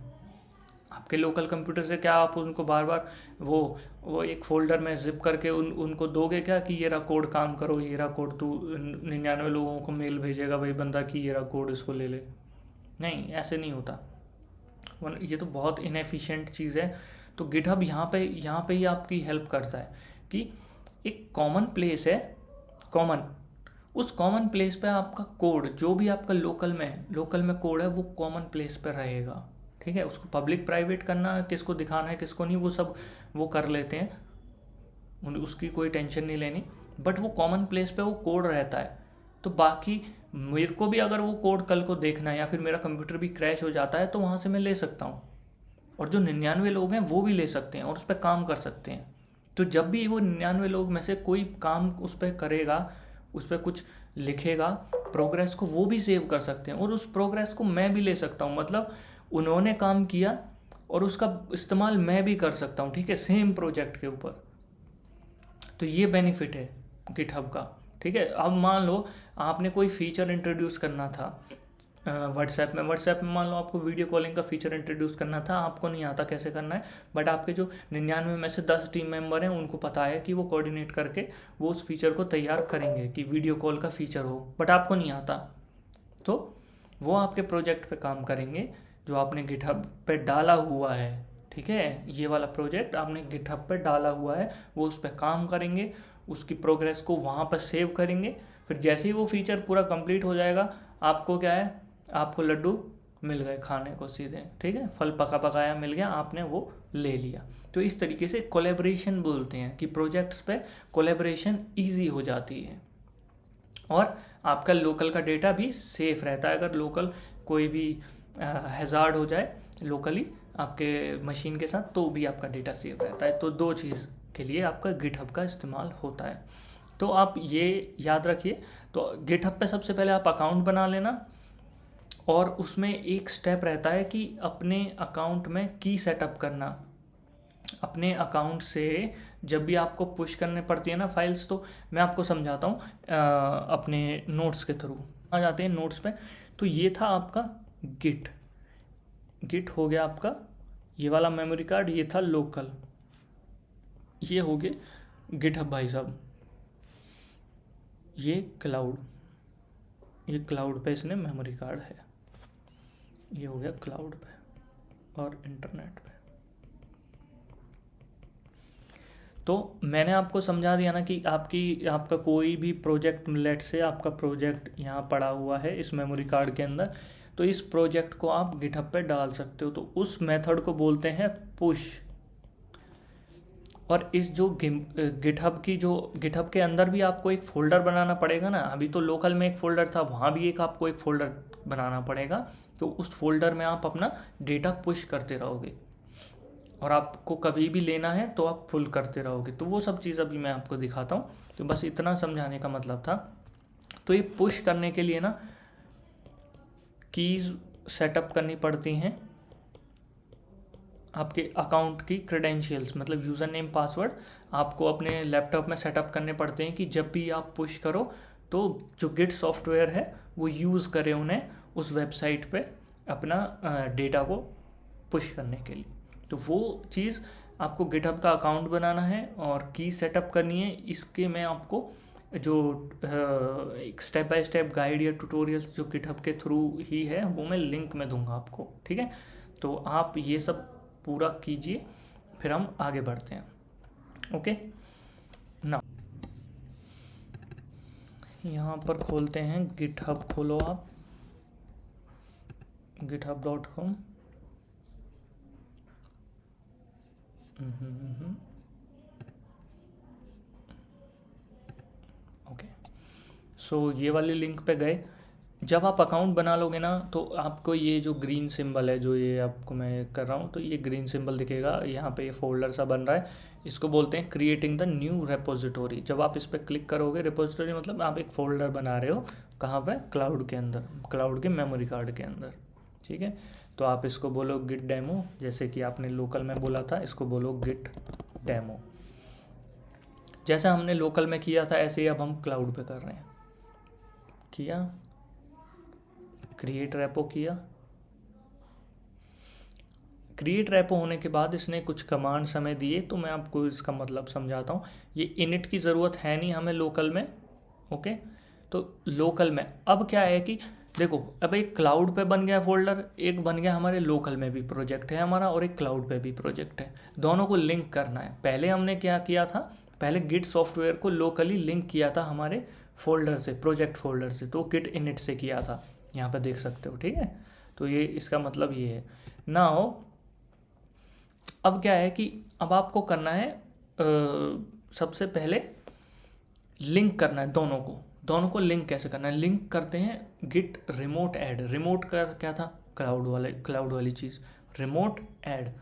Speaker 1: आपके लोकल कंप्यूटर से क्या आप उनको बार बार वो एक फोल्डर में जिप करके उनको दोगे क्या कि ये रहा कोड काम करो, ये रहा कोड, तू 99 लोगों को मेल भेजेगा भाई बंदा कि ये रहा कोड इसको ले ले? नहीं, ऐसे नहीं होता। ये तो बहुत इनएफिशिएंट चीज़ है। तो गिटहब यहाँ पे ही आपकी हेल्प करता है कि एक कॉमन प्लेस है, कॉमन, उस कॉमन प्लेस पे आपका कोड जो भी आपका लोकल में कोड है वो कॉमन प्लेस पे रहेगा। ठीक है, उसको पब्लिक प्राइवेट करना, किसको दिखाना है किसको नहीं, वो सब वो कर लेते हैं, उसकी कोई टेंशन नहीं लेनी। बट वो कॉमन प्लेस पे वो कोड रहता है। तो बाकी मेरे को भी अगर वो कोड कल को देखना है या फिर मेरा कंप्यूटर भी क्रैश हो जाता है तो वहाँ से मैं ले सकता हूँ, और जो 99 लोग हैं वो भी ले सकते हैं और उस पर काम कर सकते हैं। तो जब भी वो 99 लोग में से कोई काम उस पर करेगा, उस पर कुछ लिखेगा, प्रोग्रेस को वो भी सेव कर सकते हैं और उस प्रोग्रेस को मैं भी ले सकता हूँ। मतलब उन्होंने काम किया और उसका इस्तेमाल मैं भी कर सकता हूँ। ठीक है, सेम प्रोजेक्ट के ऊपर। तो ये बेनिफिट है गिटहब का। ठीक है, अब मान लो आपने कोई फीचर इंट्रोड्यूस करना था व्हाट्सएप में मान लो आपको वीडियो कॉलिंग का फीचर इंट्रोड्यूस करना था, आपको नहीं आता कैसे करना है, बट आपके जो 99 में से 10 टीम मेंबर हैं उनको पता है कि वो कोऑर्डिनेट करके वो उस फीचर को तैयार करेंगे कि वीडियो कॉल का फीचर हो, बट आपको नहीं आता। तो वो आपके प्रोजेक्ट पे काम करेंगे जो आपने गिटहब पे डाला हुआ है। ठीक है, ये वाला प्रोजेक्ट आपने गिटहब पे डाला हुआ है, वो उस पर काम करेंगे, उसकी प्रोग्रेस को वहाँ पर सेव करेंगे। फिर जैसे ही वो फीचर पूरा कंप्लीट हो जाएगा, आपको क्या है, आपको लड्डू मिल गए खाने को सीधे। ठीक है, फल पका पकाया मिल गया, आपने वो ले लिया। तो इस तरीके से कोलैबोरेशन बोलते हैं कि प्रोजेक्ट्स पे कोलैबोरेशन ईजी हो जाती है और आपका लोकल का डेटा भी सेफ रहता है। अगर लोकल कोई भी हैज़ार्ड हो जाए लोकली आपके मशीन के साथ तो भी आपका डेटा सेफ रहता है। तो दो चीज़ के लिए आपका गिटहब का इस्तेमाल होता है। तो आप ये याद रखिए। तो गिटहब पे सबसे पहले आप अकाउंट बना लेना, और उसमें एक स्टेप रहता है कि अपने अकाउंट में की सेटअप करना। अपने अकाउंट से जब भी आपको पुश करने पड़ती है ना फाइल्स, तो मैं आपको समझाता हूँ अपने नोट्स के थ्रू। आ जाते हैं नोट्स पे। तो ये था आपका गिट हो गया आपका ये वाला मेमोरी कार्ड, ये था लोकल, ये हो गए गिटहब भाई साहब। ये क्लाउड पे इसने मेमोरी कार्ड है, ये हो गया क्लाउड पे और इंटरनेट पे। तो मैंने आपको समझा दिया ना कि आपका कोई भी प्रोजेक्ट, लेट से आपका प्रोजेक्ट यहाँ पड़ा हुआ है इस मेमोरी कार्ड के अंदर, तो इस प्रोजेक्ट को आप गिटहब पे डाल सकते हो। तो उस मेथड को बोलते हैं पुश। और इस जो गिटहब के अंदर भी आपको एक फ़ोल्डर बनाना पड़ेगा ना। अभी तो लोकल में एक फ़ोल्डर था, वहाँ भी आपको एक फ़ोल्डर बनाना पड़ेगा। तो उस फोल्डर में आप अपना डेटा पुश करते रहोगे और आपको कभी भी लेना है तो आप फुल करते रहोगे। तो वो सब चीज़ अभी मैं आपको दिखाता हूँ। तो बस इतना समझाने का मतलब था। तो ये पुश करने के लिए ना कीज़ सेटअप करनी पड़ती हैं, आपके अकाउंट की क्रेडेंशियल्स मतलब यूज़र नेम पासवर्ड आपको अपने लैपटॉप में सेटअप करने पड़ते हैं कि जब भी आप पुश करो तो जो गिट सॉफ्टवेयर है वो यूज़ करे उन्हें उस वेबसाइट पे अपना डेटा को पुश करने के लिए। तो वो चीज़ आपको गिटहब का अकाउंट बनाना है और की सेटअप करनी है। इसके मैं आपको जो एक स्टेप बाय स्टेप गाइड या ट्यूटोरियल्स जो गिटहब के थ्रू ही है वो मैं लिंक में दूंगा आपको। ठीक है, तो आप ये सब पूरा कीजिए, फिर हम आगे बढ़ते हैं। ओके ना, यहाँ पर खोलते हैं गिटहब। खोलो आप github.com। ओके, सो ये वाले लिंक पे गए। जब आप अकाउंट बना लोगे ना तो आपको ये जो ग्रीन सिंबल है, जो ये आपको मैं कर रहा हूँ, तो ये ग्रीन सिंबल दिखेगा यहाँ पे, ये फोल्डर सा बन रहा है। इसको बोलते हैं क्रिएटिंग द न्यू रेपोजिटोरी। जब आप इस पर क्लिक करोगे, रेपोजिटोरी मतलब आप एक फोल्डर बना रहे हो, कहाँ पे, क्लाउड के अंदर, क्लाउड के मेमोरी कार्ड के अंदर। ठीक है, तो आप इसको बोलो गिट डेमो, जैसे कि आपने लोकल में बोला था, इसको बोलो गिट डेमो। जैसा हमने लोकल में किया था ऐसे ही अब हम क्लाउड पे कर रहे हैं। किया, क्रिएट रेपो किया, क्रिएट रेपो होने के बाद इसने कुछ कमांड्स हमें दिए, तो मैं आपको इसका मतलब समझाता हूँ। ये इनिट की ज़रूरत है नहीं हमें लोकल में, ओके। तो लोकल में अब क्या है कि देखो, अब एक क्लाउड पे बन गया फोल्डर, एक बन गया हमारे लोकल में भी प्रोजेक्ट है हमारा, और एक क्लाउड पे भी प्रोजेक्ट है। दोनों को लिंक करना है। पहले हमने क्या किया था, पहले गिट सॉफ्टवेयर को लोकली लिंक किया था हमारे फोल्डर से, प्रोजेक्ट फोल्डर से, तो गिट इनिट से किया था, यहाँ पे देख सकते हो, ठीक है। तो ये इसका मतलब ये है। नाउ अब क्या है कि अब आपको करना है सबसे पहले लिंक करना है दोनों को लिंक कैसे करना है। लिंक करते हैं गिट रिमोट ऐड। रिमोट का क्या था, क्लाउड वाली चीज़, रिमोट ऐड।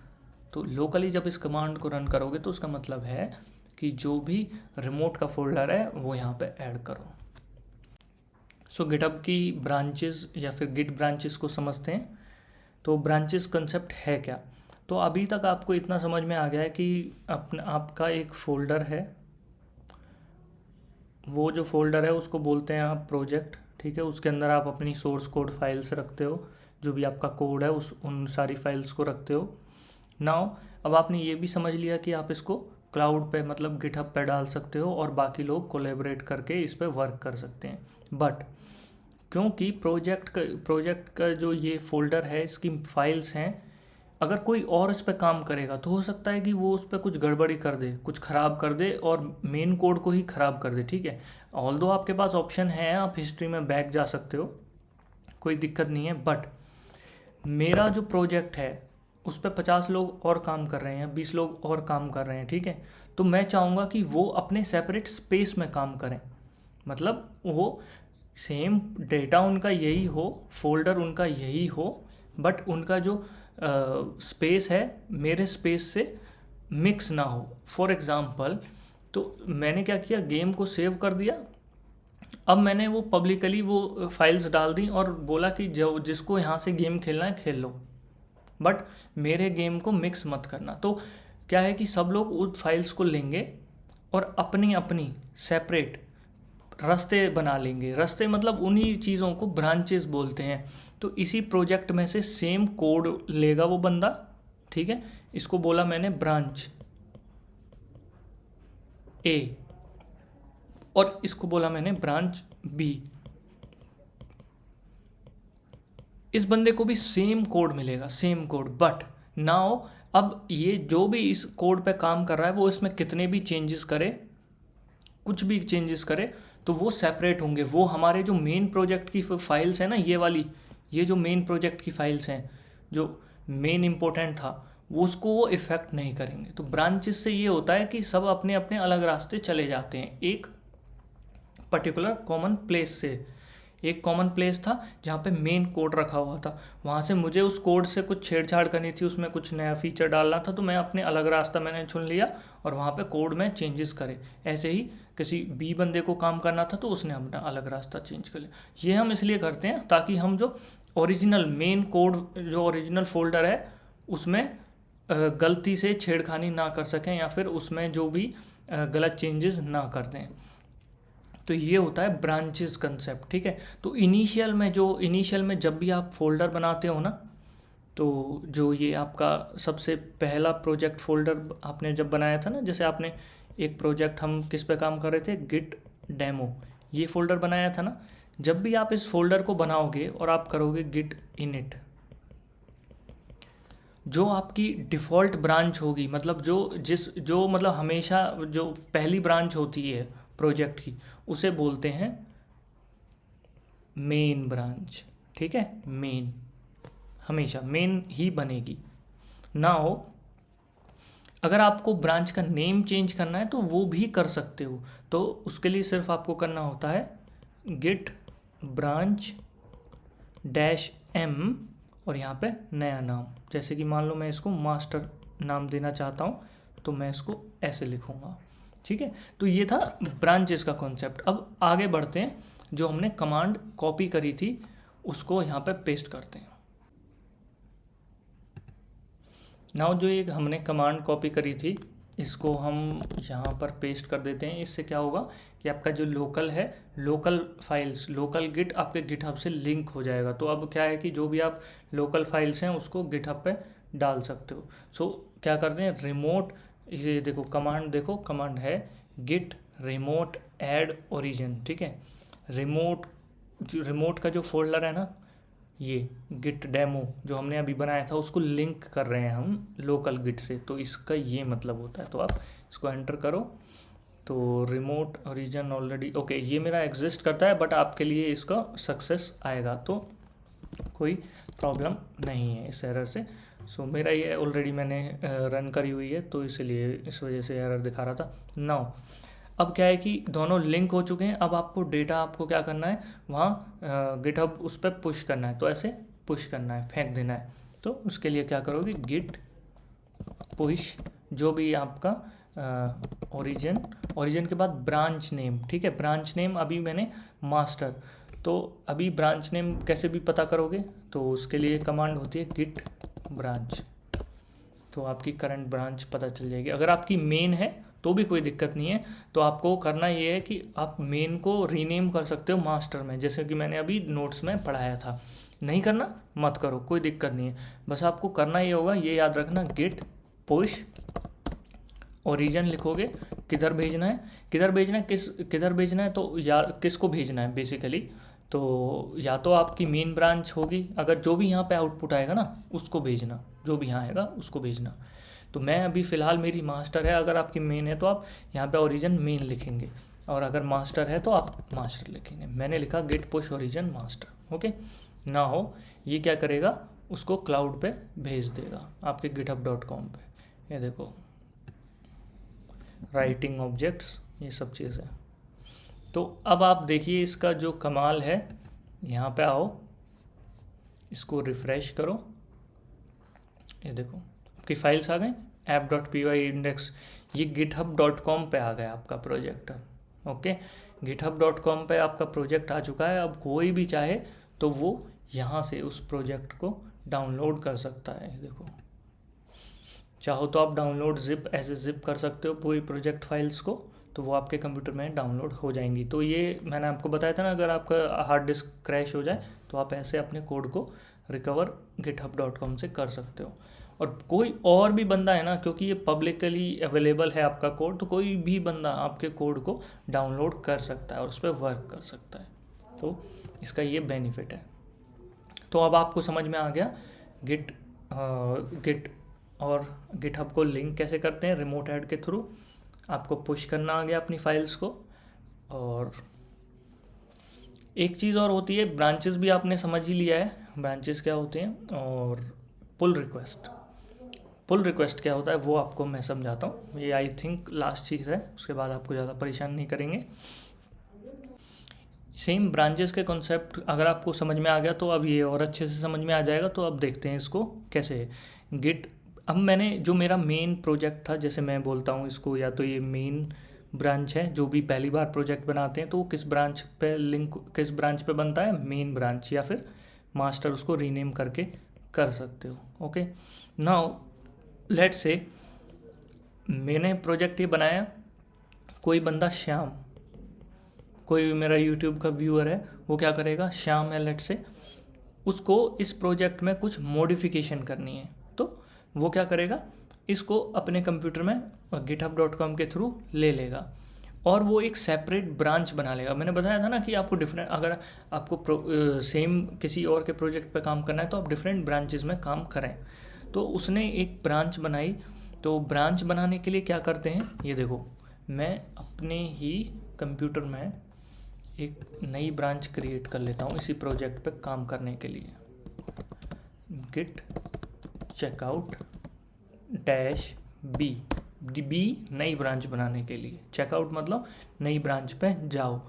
Speaker 1: तो लोकली जब इस कमांड को रन करोगे तो उसका मतलब है कि जो भी रिमोट का फोल्डर है वो यहाँ पे ऐड करो। सो गिटहब की ब्रांचेस या फिर गिट ब्रांचेस को समझते हैं। तो ब्रांचेस कंसेप्ट है क्या। तो अभी तक आपको इतना समझ में आ गया है कि अपना आपका एक फ़ोल्डर है, वो जो फोल्डर है उसको बोलते हैं आप प्रोजेक्ट, ठीक है। उसके अंदर आप अपनी सोर्स कोड फाइल्स रखते हो, जो भी आपका कोड है उन सारी फाइल्स को रखते हो। नाउ अब आपने ये भी समझ लिया कि आप इसको क्लाउड पे मतलब गिटहब पे डाल सकते हो और बाकी लोग कोलैबोरेट करके इस पे वर्क कर सकते हैं। बट क्योंकि प्रोजेक्ट का जो ये फोल्डर है, इसकी फाइल्स हैं, अगर कोई और इस पर काम करेगा तो हो सकता है कि वो उस पर कुछ गड़बड़ी कर दे, कुछ ख़राब कर दे और मेन कोड को ही ख़राब कर दे, ठीक है। ऑल्दो आपके पास ऑप्शन है, आप हिस्ट्री में बैक जा सकते हो, कोई दिक्कत नहीं है। बट मेरा जो प्रोजेक्ट है उस पर 50 लोग और काम कर रहे हैं, 20 लोग और काम कर रहे हैं, ठीक है। तो मैं चाहूँगा कि वो अपने सेपरेट स्पेस में काम करें, मतलब वो सेम डेटा उनका यही हो, फोल्डर उनका यही हो, बट उनका जो स्पेस है मेरे स्पेस से मिक्स ना हो। फॉर एग्ज़ाम्पल, तो मैंने क्या किया, गेम को सेव कर दिया, अब मैंने वो पब्लिकली वो फाइल्स डाल दी और बोला कि जो जिसको यहाँ से गेम खेलना है खेल लो, बट मेरे गेम को मिक्स मत करना। तो क्या है कि सब लोग उस फाइल्स को लेंगे और अपनी अपनी सेपरेट रास्ते बना लेंगे। रास्ते मतलब उन्हीं चीज़ों को ब्रांचेस बोलते हैं। तो इसी प्रोजेक्ट में से सेम कोड लेगा वो बंदा, ठीक है। इसको बोला मैंने ब्रांच ए और इसको बोला मैंने ब्रांच बी। इस बंदे को भी सेम कोड मिलेगा, सेम कोड। बट नाउ अब ये जो भी इस कोड पे काम कर रहा है वो इसमें कितने भी चेंजेस करे, कुछ भी चेंजेस करे, तो वो सेपरेट होंगे। वो हमारे जो मेन प्रोजेक्ट की फाइल्स हैं ना, ये वाली, ये जो मेन प्रोजेक्ट की फाइल्स हैं, जो मेन इंपॉर्टेंट था, वो उसको वो इफ़ेक्ट नहीं करेंगे। तो ब्रांचेस से ये होता है कि सब अपने अपने अलग रास्ते चले जाते हैं एक पर्टिकुलर कॉमन प्लेस से। एक कॉमन प्लेस था जहाँ पे मेन कोड रखा हुआ था, वहाँ से मुझे उस कोड से कुछ छेड़छाड़ करनी थी, उसमें कुछ नया फीचर डालना था, तो मैं अपने अलग रास्ता मैंने चुन लिया और वहाँ पे कोड में चेंजेस करे। ऐसे ही किसी बी बंदे को काम करना था तो उसने अपना अलग रास्ता चेंज कर लिया। ये हम इसलिए करते हैं ताकि हम जो ओरिजिनल मेन कोड, जो ओरिजिनल फोल्डर है, उसमें गलती से छेड़खानी ना कर सकें या फिर उसमें जो भी गलत चेंजेस ना कर दें। तो ये होता है ब्रांचेस कंसेप्ट, ठीक है। तो इनिशियल में जब भी आप फोल्डर बनाते हो ना, तो जो ये आपका सबसे पहला प्रोजेक्ट फोल्डर आपने जब बनाया था ना, जैसे आपने एक प्रोजेक्ट, हम किस पे काम कर रहे थे, गिट डेमो, ये फोल्डर बनाया था ना, जब भी आप इस फोल्डर को बनाओगे और आप करोगे गिट इनिट, जो आपकी डिफ़ॉल्ट ब्रांच होगी, मतलब जो मतलब हमेशा जो पहली ब्रांच होती है प्रोजेक्ट की, उसे बोलते हैं मेन ब्रांच, ठीक है। मेन हमेशा मेन ही बनेगी। ना हो अगर आपको ब्रांच का नेम चेंज करना है तो वो भी कर सकते हो। तो उसके लिए सिर्फ आपको करना होता है गिट ब्रांच डैश एम और यहाँ पे नया नाम, जैसे कि मान लो मैं इसको मास्टर नाम देना चाहता हूँ, तो मैं इसको ऐसे लिखूँगा, ठीक है। तो ये था ब्रांचेस का कॉन्सेप्ट। अब आगे बढ़ते हैं, जो हमने कमांड कॉपी करी थी उसको यहाँ पे पेस्ट करते हैं। नाउ जो एक हमने कमांड कॉपी करी थी, इसको हम यहाँ पर पेस्ट कर देते हैं। इससे क्या होगा कि आपका जो लोकल है, लोकल फाइल्स, लोकल गिट आपके गिटहब से लिंक हो जाएगा। तो अब क्या है कि जो भी आप लोकल फाइल्स हैं उसको गिटहब पे डाल सकते हो। सो क्या करते हैं, रिमोट, ये देखो कमांड, देखो कमांड है गिट रिमोट ऐड ओरिजिन, ठीक है। रिमोट, जो रिमोट का जो फोल्डर है ना, ये गिट डेमो जो हमने अभी बनाया था उसको लिंक कर रहे हैं हम लोकल गिट से, तो इसका ये मतलब होता है। तो आप इसको एंटर करो, तो रिमोट ओरिजिन ऑलरेडी ओके, ये मेरा एग्जिस्ट करता है, बट आपके लिए इसका सक्सेस आएगा, तो कोई प्रॉब्लम नहीं है इस एरर से। सो मेरा ये ऑलरेडी मैंने रन करी हुई है, तो इसलिए इस वजह से एरर दिखा रहा था। नाउ अब क्या है कि दोनों लिंक हो चुके हैं, अब आपको डेटा आपको क्या करना है, वहाँ गिटहब उस पर पुश करना है, तो ऐसे पुश करना है, फेंक देना है। तो उसके लिए क्या करोगे, गिट पुश, जो भी आपका ओरिजिन, ओरिजिन के बाद ब्रांच नेम, ठीक है। ब्रांच नेम अभी मैंने मास्टर, तो अभी ब्रांच नेम कैसे भी पता करोगे, तो उसके लिए कमांड होती है गिट ब्रांच, तो आपकी करंट ब्रांच पता चल जाएगी। अगर आपकी मेन है तो भी कोई दिक्कत नहीं है, तो आपको करना ये है कि आप मेन को रीनेम कर सकते हो मास्टर में, जैसे कि मैंने अभी नोट्स में पढ़ाया था। नहीं करना मत करो, कोई दिक्कत नहीं है, बस आपको करना ये होगा, ये याद रखना, गिट पुश ओरिजिन लिखोगे, किधर भेजना है, किधर भेजना है, किधर भेजना है, तो या किसको भेजना है बेसिकली, तो या तो आपकी मेन ब्रांच होगी, अगर जो भी यहाँ पे आउटपुट आएगा ना उसको भेजना, जो भी यहाँ आएगा उसको भेजना। तो मैं अभी फ़िलहाल मेरी मास्टर है, अगर आपकी मेन है तो आप यहाँ पे ओरिजिन मेन लिखेंगे, और अगर मास्टर है तो आप मास्टर लिखेंगे। मैंने लिखा git push origin master, okay. ना हो ये क्या करेगा, उसको क्लाउड पे भेज देगा आपके github.com पे। ये देखो राइटिंग ऑब्जेक्ट्स, ये सब चीज़ है। तो अब आप देखिए इसका जो कमाल है, यहाँ पे आओ, इसको रिफ़्रेश करो, ये देखो आपकी फाइल्स आ गए, app.py इंडेक्स, ये github.com पे आ गया आपका प्रोजेक्ट, ओके। github.com पे आपका प्रोजेक्ट आ चुका है। अब कोई भी चाहे तो वो यहाँ से उस प्रोजेक्ट को डाउनलोड कर सकता है। देखो चाहो तो आप डाउनलोड जिप, ऐसे जिप कर सकते हो पूरी प्रोजेक्ट फाइल्स को, तो वो आपके कंप्यूटर में डाउनलोड हो जाएंगी। तो ये मैंने आपको बताया था ना, अगर आपका हार्ड डिस्क क्रैश हो जाए तो आप ऐसे अपने कोड को रिकवर github.com से कर सकते हो। और कोई और भी बंदा है ना, क्योंकि ये पब्लिकली अवेलेबल है आपका कोड, तो कोई भी बंदा आपके कोड को डाउनलोड कर सकता है और उस पर वर्क कर सकता है, तो इसका ये बेनिफिट है। तो अब आपको समझ में आ गया गिट और गिटहब को लिंक कैसे करते हैं रिमोट ऐड के थ्रू, आपको पुश करना आ गया अपनी फाइल्स को। और एक चीज़ और होती है, ब्रांचेस भी आपने समझ ही लिया है, ब्रांचेस क्या होते हैं। और पुल रिक्वेस्ट, पुल रिक्वेस्ट क्या होता है वो आपको मैं समझाता हूँ, ये आई थिंक लास्ट चीज़ है, उसके बाद आपको ज़्यादा परेशान नहीं करेंगे। सेम ब्रांचेस के कॉन्सेप्ट अगर आपको समझ में आ गया तो अब ये और अच्छे से समझ में आ जाएगा। तो अब देखते हैं इसको कैसे है गिट। अब मैंने जो मेरा मेन प्रोजेक्ट था, जैसे मैं बोलता हूँ इसको, या तो ये मेन ब्रांच है, जो भी पहली बार प्रोजेक्ट बनाते हैं तो वो किस ब्रांच पे लिंक, किस ब्रांच पे बनता है, मेन ब्रांच, या फिर मास्टर, उसको रीनेम करके कर सकते हो, ओके। नाउ लेट्स से मैंने प्रोजेक्ट ये बनाया, कोई बंदा श्याम, कोई भी मेरा यूट्यूब का व्यूअर है, वो क्या करेगा, श्याम है लेट से, उसको इस प्रोजेक्ट में कुछ मॉडिफिकेशन करनी है, तो वो क्या करेगा, इसको अपने कंप्यूटर में github.com के थ्रू ले लेगा और वो एक सेपरेट ब्रांच बना लेगा। मैंने बताया था ना कि आपको डिफरेंट, अगर आपको सेम किसी और के प्रोजेक्ट पे काम करना है तो आप डिफरेंट ब्रांचेस में काम करें। तो उसने एक ब्रांच बनाई, तो ब्रांच बनाने के लिए क्या करते हैं, ये देखो मैं अपने ही कंप्यूटर में एक नई ब्रांच क्रिएट कर लेता हूँ इसी प्रोजेक्ट पे काम करने के लिए। Git checkout dash B, B नई ब्रांच बनाने के लिए, चेकआउट मतलब नई ब्रांच पे जाओ,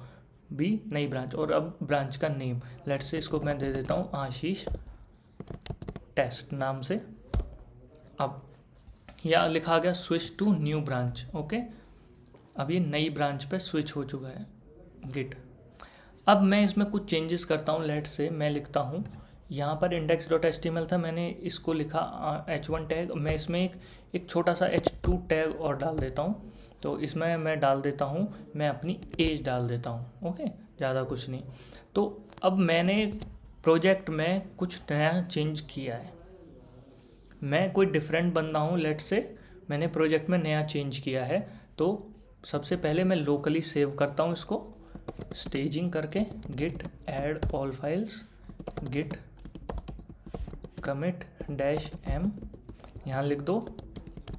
Speaker 1: बी नई ब्रांच, और अब ब्रांच का नेम लेट्स से इसको मैं दे देता हूँ आशीष टेस्ट नाम से। अब यह लिखा गया switch to new branch, okay. अब ये नई ब्रांच पे स्विच हो चुका है गिट। अब मैं इसमें कुछ चेंजेस करता हूँ, लेट से मैं लिखता हूँ, यहाँ पर index.html था, मैंने इसको लिखा h1 टैग, मैं इसमें एक छोटा सा h2 टैग और डाल देता हूँ। तो इसमें मैं डाल देता हूँ, मैं अपनी एज डाल देता हूँ, ओके, ज़्यादा कुछ नहीं। तो अब मैंने प्रोजेक्ट में कुछ नया चेंज किया है, मैं कोई डिफरेंट बंदा हूँ, लेट से मैंने प्रोजेक्ट में नया चेंज किया है, तो सबसे पहले मैं लोकली सेव करता हूँ इसको स्टेजिंग करके, git add all files, git commit dash m, यहाँ लिख दो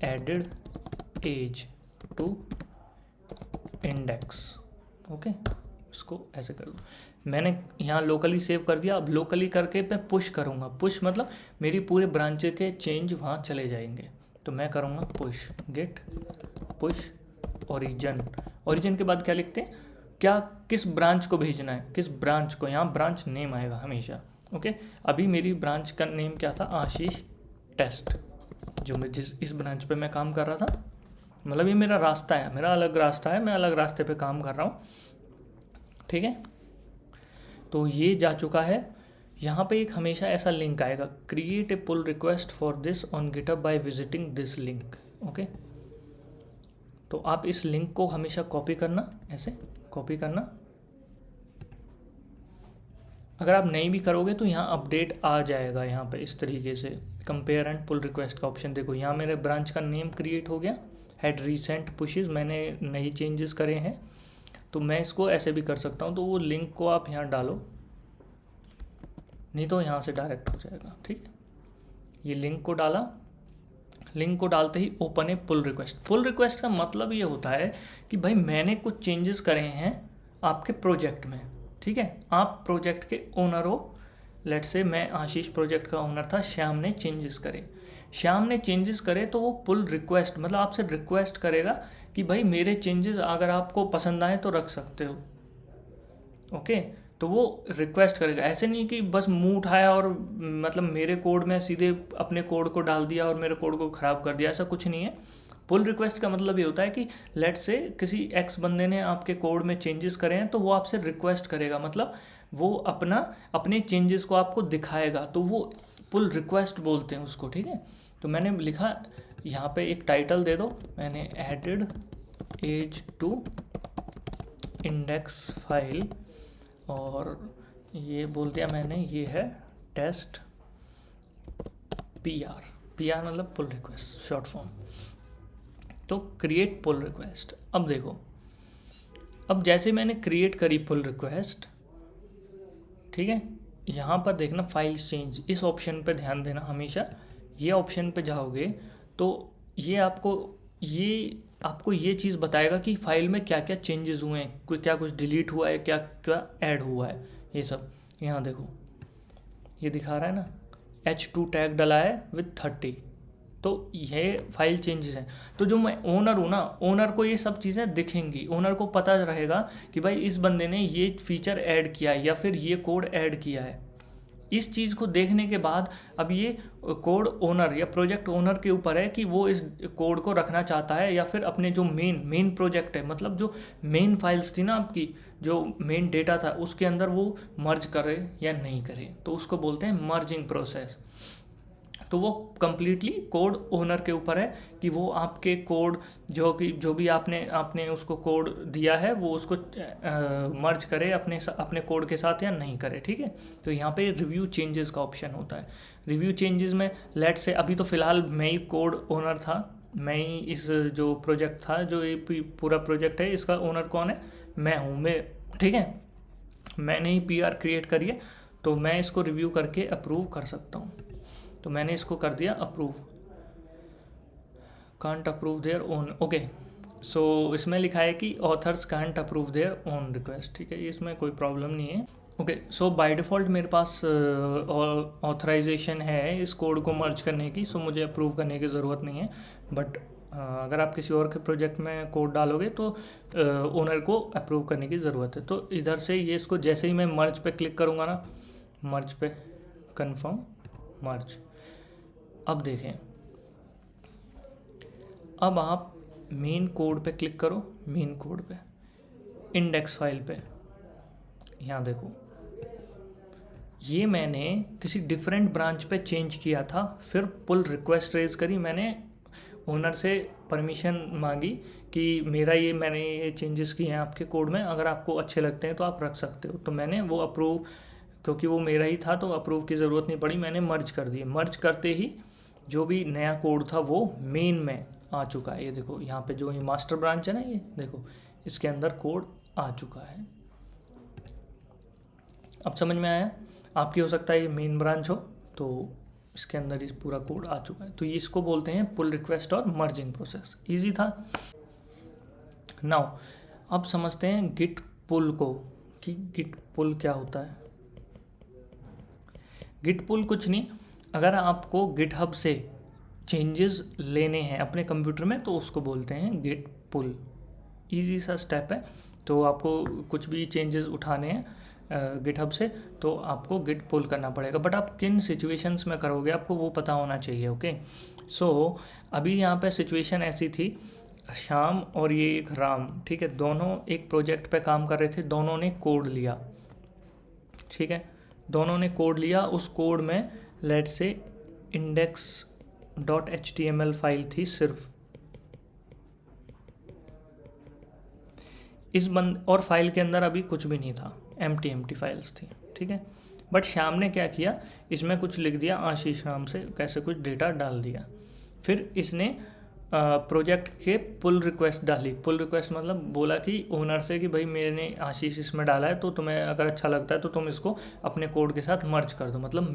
Speaker 1: added as to index. Okay, इसको ऐसे कर दो। मैंने यहाँ लोकली सेव कर दिया। अब लोकली करके मैं पुश करूँगा। पुश मतलब मेरी पूरे ब्रांच के चेंज वहाँ चले जाएंगे। तो मैं करूँगा push, git push origin. Origin के बाद क्या लिखते हैं, क्या किस ब्रांच को भेजना है, किस ब्रांच को, यहाँ ब्रांच नेम आएगा हमेशा। ओके, अभी मेरी ब्रांच का नेम क्या था, आशीष टेस्ट, जो मैं इस ब्रांच पे मैं काम कर रहा था। मतलब ये मेरा रास्ता है, मेरा अलग रास्ता है, मैं अलग रास्ते पे काम कर रहा हूँ। ठीक है, तो ये जा चुका है। यहाँ पे एक हमेशा ऐसा लिंक आएगा, create a pull request for this on GitHub by visiting this link. Okay, तो आप इस लिंक को हमेशा कॉपी करना, ऐसे कॉपी करना। अगर आप नहीं भी करोगे तो यहाँ अपडेट आ जाएगा, यहाँ पे इस तरीके से कंपेयर एंड पुल रिक्वेस्ट का ऑप्शन। देखो यहाँ मेरे ब्रांच का नेम क्रिएट हो गया, हैड रीसेंट पुशेस, मैंने नई चेंजेस करे हैं। तो मैं इसको ऐसे भी कर सकता हूँ, तो वो लिंक को आप यहाँ डालो, नहीं तो यहाँ से डायरेक्ट हो जाएगा। ठीक है, ये लिंक को डाला, लिंक को डालते ही ओपन ए पुल रिक्वेस्ट। पुल रिक्वेस्ट का मतलब ये होता है कि भाई मैंने कुछ चेंजेस करे हैं आपके प्रोजेक्ट में। ठीक है, आप प्रोजेक्ट के ओनर हो, लेट से मैं आशीष प्रोजेक्ट का ओनर था, श्याम ने चेंजेस करे। श्याम ने चेंजेस करे तो वो पुल रिक्वेस्ट मतलब आपसे रिक्वेस्ट करेगा कि भाई मेरे चेंजेस अगर आपको पसंद आए तो रख सकते हो। ओके, तो वो रिक्वेस्ट करेगा। ऐसे नहीं कि बस मुंह उठाया और मतलब मेरे कोड में सीधे अपने कोड को डाल दिया और मेरे कोड को ख़राब कर दिया, ऐसा कुछ नहीं है। पुल रिक्वेस्ट का मतलब ये होता है कि लेट से किसी एक्स बंदे ने आपके कोड में चेंजेस करे हैं, तो वो आपसे रिक्वेस्ट करेगा, मतलब वो अपने चेंजेस को आपको दिखाएगा, तो वो पुल रिक्वेस्ट बोलते हैं उसको। ठीक है, तो मैंने लिखा यहाँ पे एक टाइटल दे दो, मैंने added as to index file, और ये बोल दिया मैंने, ये है टेस्ट PR मतलब पुल रिक्वेस्ट शॉर्ट फॉर्म। तो क्रिएट पुल रिक्वेस्ट। अब देखो, अब जैसे मैंने क्रिएट करी पुल रिक्वेस्ट, ठीक है, यहाँ पर देखना फाइल्स चेंज, इस ऑप्शन पे ध्यान देना हमेशा। ये ऑप्शन पे जाओगे तो ये आपको ये चीज़ बताएगा कि फाइल में क्या क्या चेंजेस हुए हैं, कोई क्या कुछ डिलीट हुआ है, क्या क्या ऐड हुआ है, ये सब। यहाँ देखो ये दिखा रहा है ना, H2 टैग डला है विथ 30, तो ये फाइल चेंजेस हैं। तो जो मैं ओनर हूँ ना, ओनर को ये सब चीज़ें दिखेंगी, ओनर को पता रहेगा कि भाई इस बंदे ने ये फीचर ऐड किया है या फिर ये कोड ऐड किया है। इस चीज़ को देखने के बाद अब ये कोड ओनर या प्रोजेक्ट ओनर के ऊपर है कि वो इस कोड को रखना चाहता है या फिर अपने जो मेन प्रोजेक्ट है, मतलब जो मेन फाइल्स थी ना आपकी, जो मेन डेटा था उसके अंदर वो मर्ज करे या नहीं करे, तो उसको बोलते हैं मर्जिंग प्रोसेस। तो वो कम्प्लीटली कोड ओनर के ऊपर है कि वो आपके कोड जो भी आपने उसको कोड दिया है वो उसको मर्ज करे अपने कोड के साथ या नहीं करे। ठीक है, तो यहाँ पे रिव्यू चेंजेस का ऑप्शन होता है। रिव्यू चेंजेस में लेट से अभी तो फ़िलहाल मैं ही कोड ओनर था, मैं ही इस जो प्रोजेक्ट था, जो ये पूरा प्रोजेक्ट है इसका ओनर कौन है, मैं हूँ। ठीक है, मैंने ही PR क्रिएट करी है, तो मैं इसको रिव्यू करके अप्रूव कर सकता हूँ। तो मैंने इसको कर दिया approve, can't approve their own. Okay, so इसमें लिखा है कि authors can't approve their own request. ठीक है, इसमें कोई प्रॉब्लम नहीं है। ओके, सो बाय डिफ़ॉल्ट मेरे पास ऑथराइजेशन है इस कोड को मर्ज करने की, सो मुझे अप्रूव करने की ज़रूरत नहीं है। बट अगर आप किसी और के प्रोजेक्ट में कोड डालोगे तो ओनर को अप्रूव करने की ज़रूरत है। तो इधर से ये इसको जैसे ही मैं मर्ज पे क्लिक करूँगा ना, मर्ज पे कन्फर्म मर्ज, अब देखें, अब आप मेन कोड पे क्लिक करो, मेन कोड पे इंडेक्स फाइल पे, यहाँ देखो ये मैंने किसी डिफरेंट ब्रांच पे चेंज किया था, फिर पुल रिक्वेस्ट रेज करी, मैंने ओनर से परमिशन मांगी कि मैंने ये चेंजेस किए हैं आपके कोड में, अगर आपको अच्छे लगते हैं तो आप रख सकते हो। तो मैंने वो अप्रूव, क्योंकि वो मेरा ही था तो अप्रूव की ज़रूरत नहीं पड़ी, मैंने मर्ज कर दिए। मर्ज करते ही जो भी नया कोड था वो मेन में आ चुका है। ये देखो यहाँ पे जो ये मास्टर ब्रांच है ना, ये देखो इसके अंदर कोड आ चुका है। अब समझ में आया? आपकी हो सकता है ये मेन ब्रांच हो, तो इसके अंदर इस पूरा कोड आ चुका है। तो ये इसको बोलते हैं पुल रिक्वेस्ट और मर्जिंग प्रोसेस। इजी था। नाउ अब समझते हैं गिट पुल को, कि गिट पुल क्या होता है। गिट पुल कुछ नहीं, अगर आपको गिटहब से चेंजेस लेने हैं अपने कंप्यूटर में तो उसको बोलते हैं गिट पुल। ईजी सा स्टेप है। तो आपको कुछ भी चेंजेस उठाने हैं गिटहब से तो आपको गिट पुल करना पड़ेगा। बट आप किन सिचुएशंस में करोगे आपको वो पता होना चाहिए। ओके, सो अभी यहाँ पे सिचुएशन ऐसी थी, श्याम और ये एक राम, ठीक है, दोनों एक प्रोजेक्ट पे काम कर रहे थे, दोनों ने कोड लिया, ठीक है, दोनों ने कोड लिया। उस कोड में लेट से index.html फाइल थी सिर्फ और फाइल के अंदर अभी कुछ भी नहीं था, एम्प्टी फाइल्स थी, ठीक है। बट श्याम ने क्या किया, इसमें कुछ लिख दिया, आशीष नाम से कैसे कुछ डेटा डाल दिया। फिर इसने प्रोजेक्ट के पुल रिक्वेस्ट डाली। पुल रिक्वेस्ट मतलब बोला कि ओनर से कि भाई मैंने आशीष इसमें डाला है, तो तुम्हें अगर अच्छा लगता है तो तुम इसको अपने कोड के साथ मर्ज कर दो, मतलब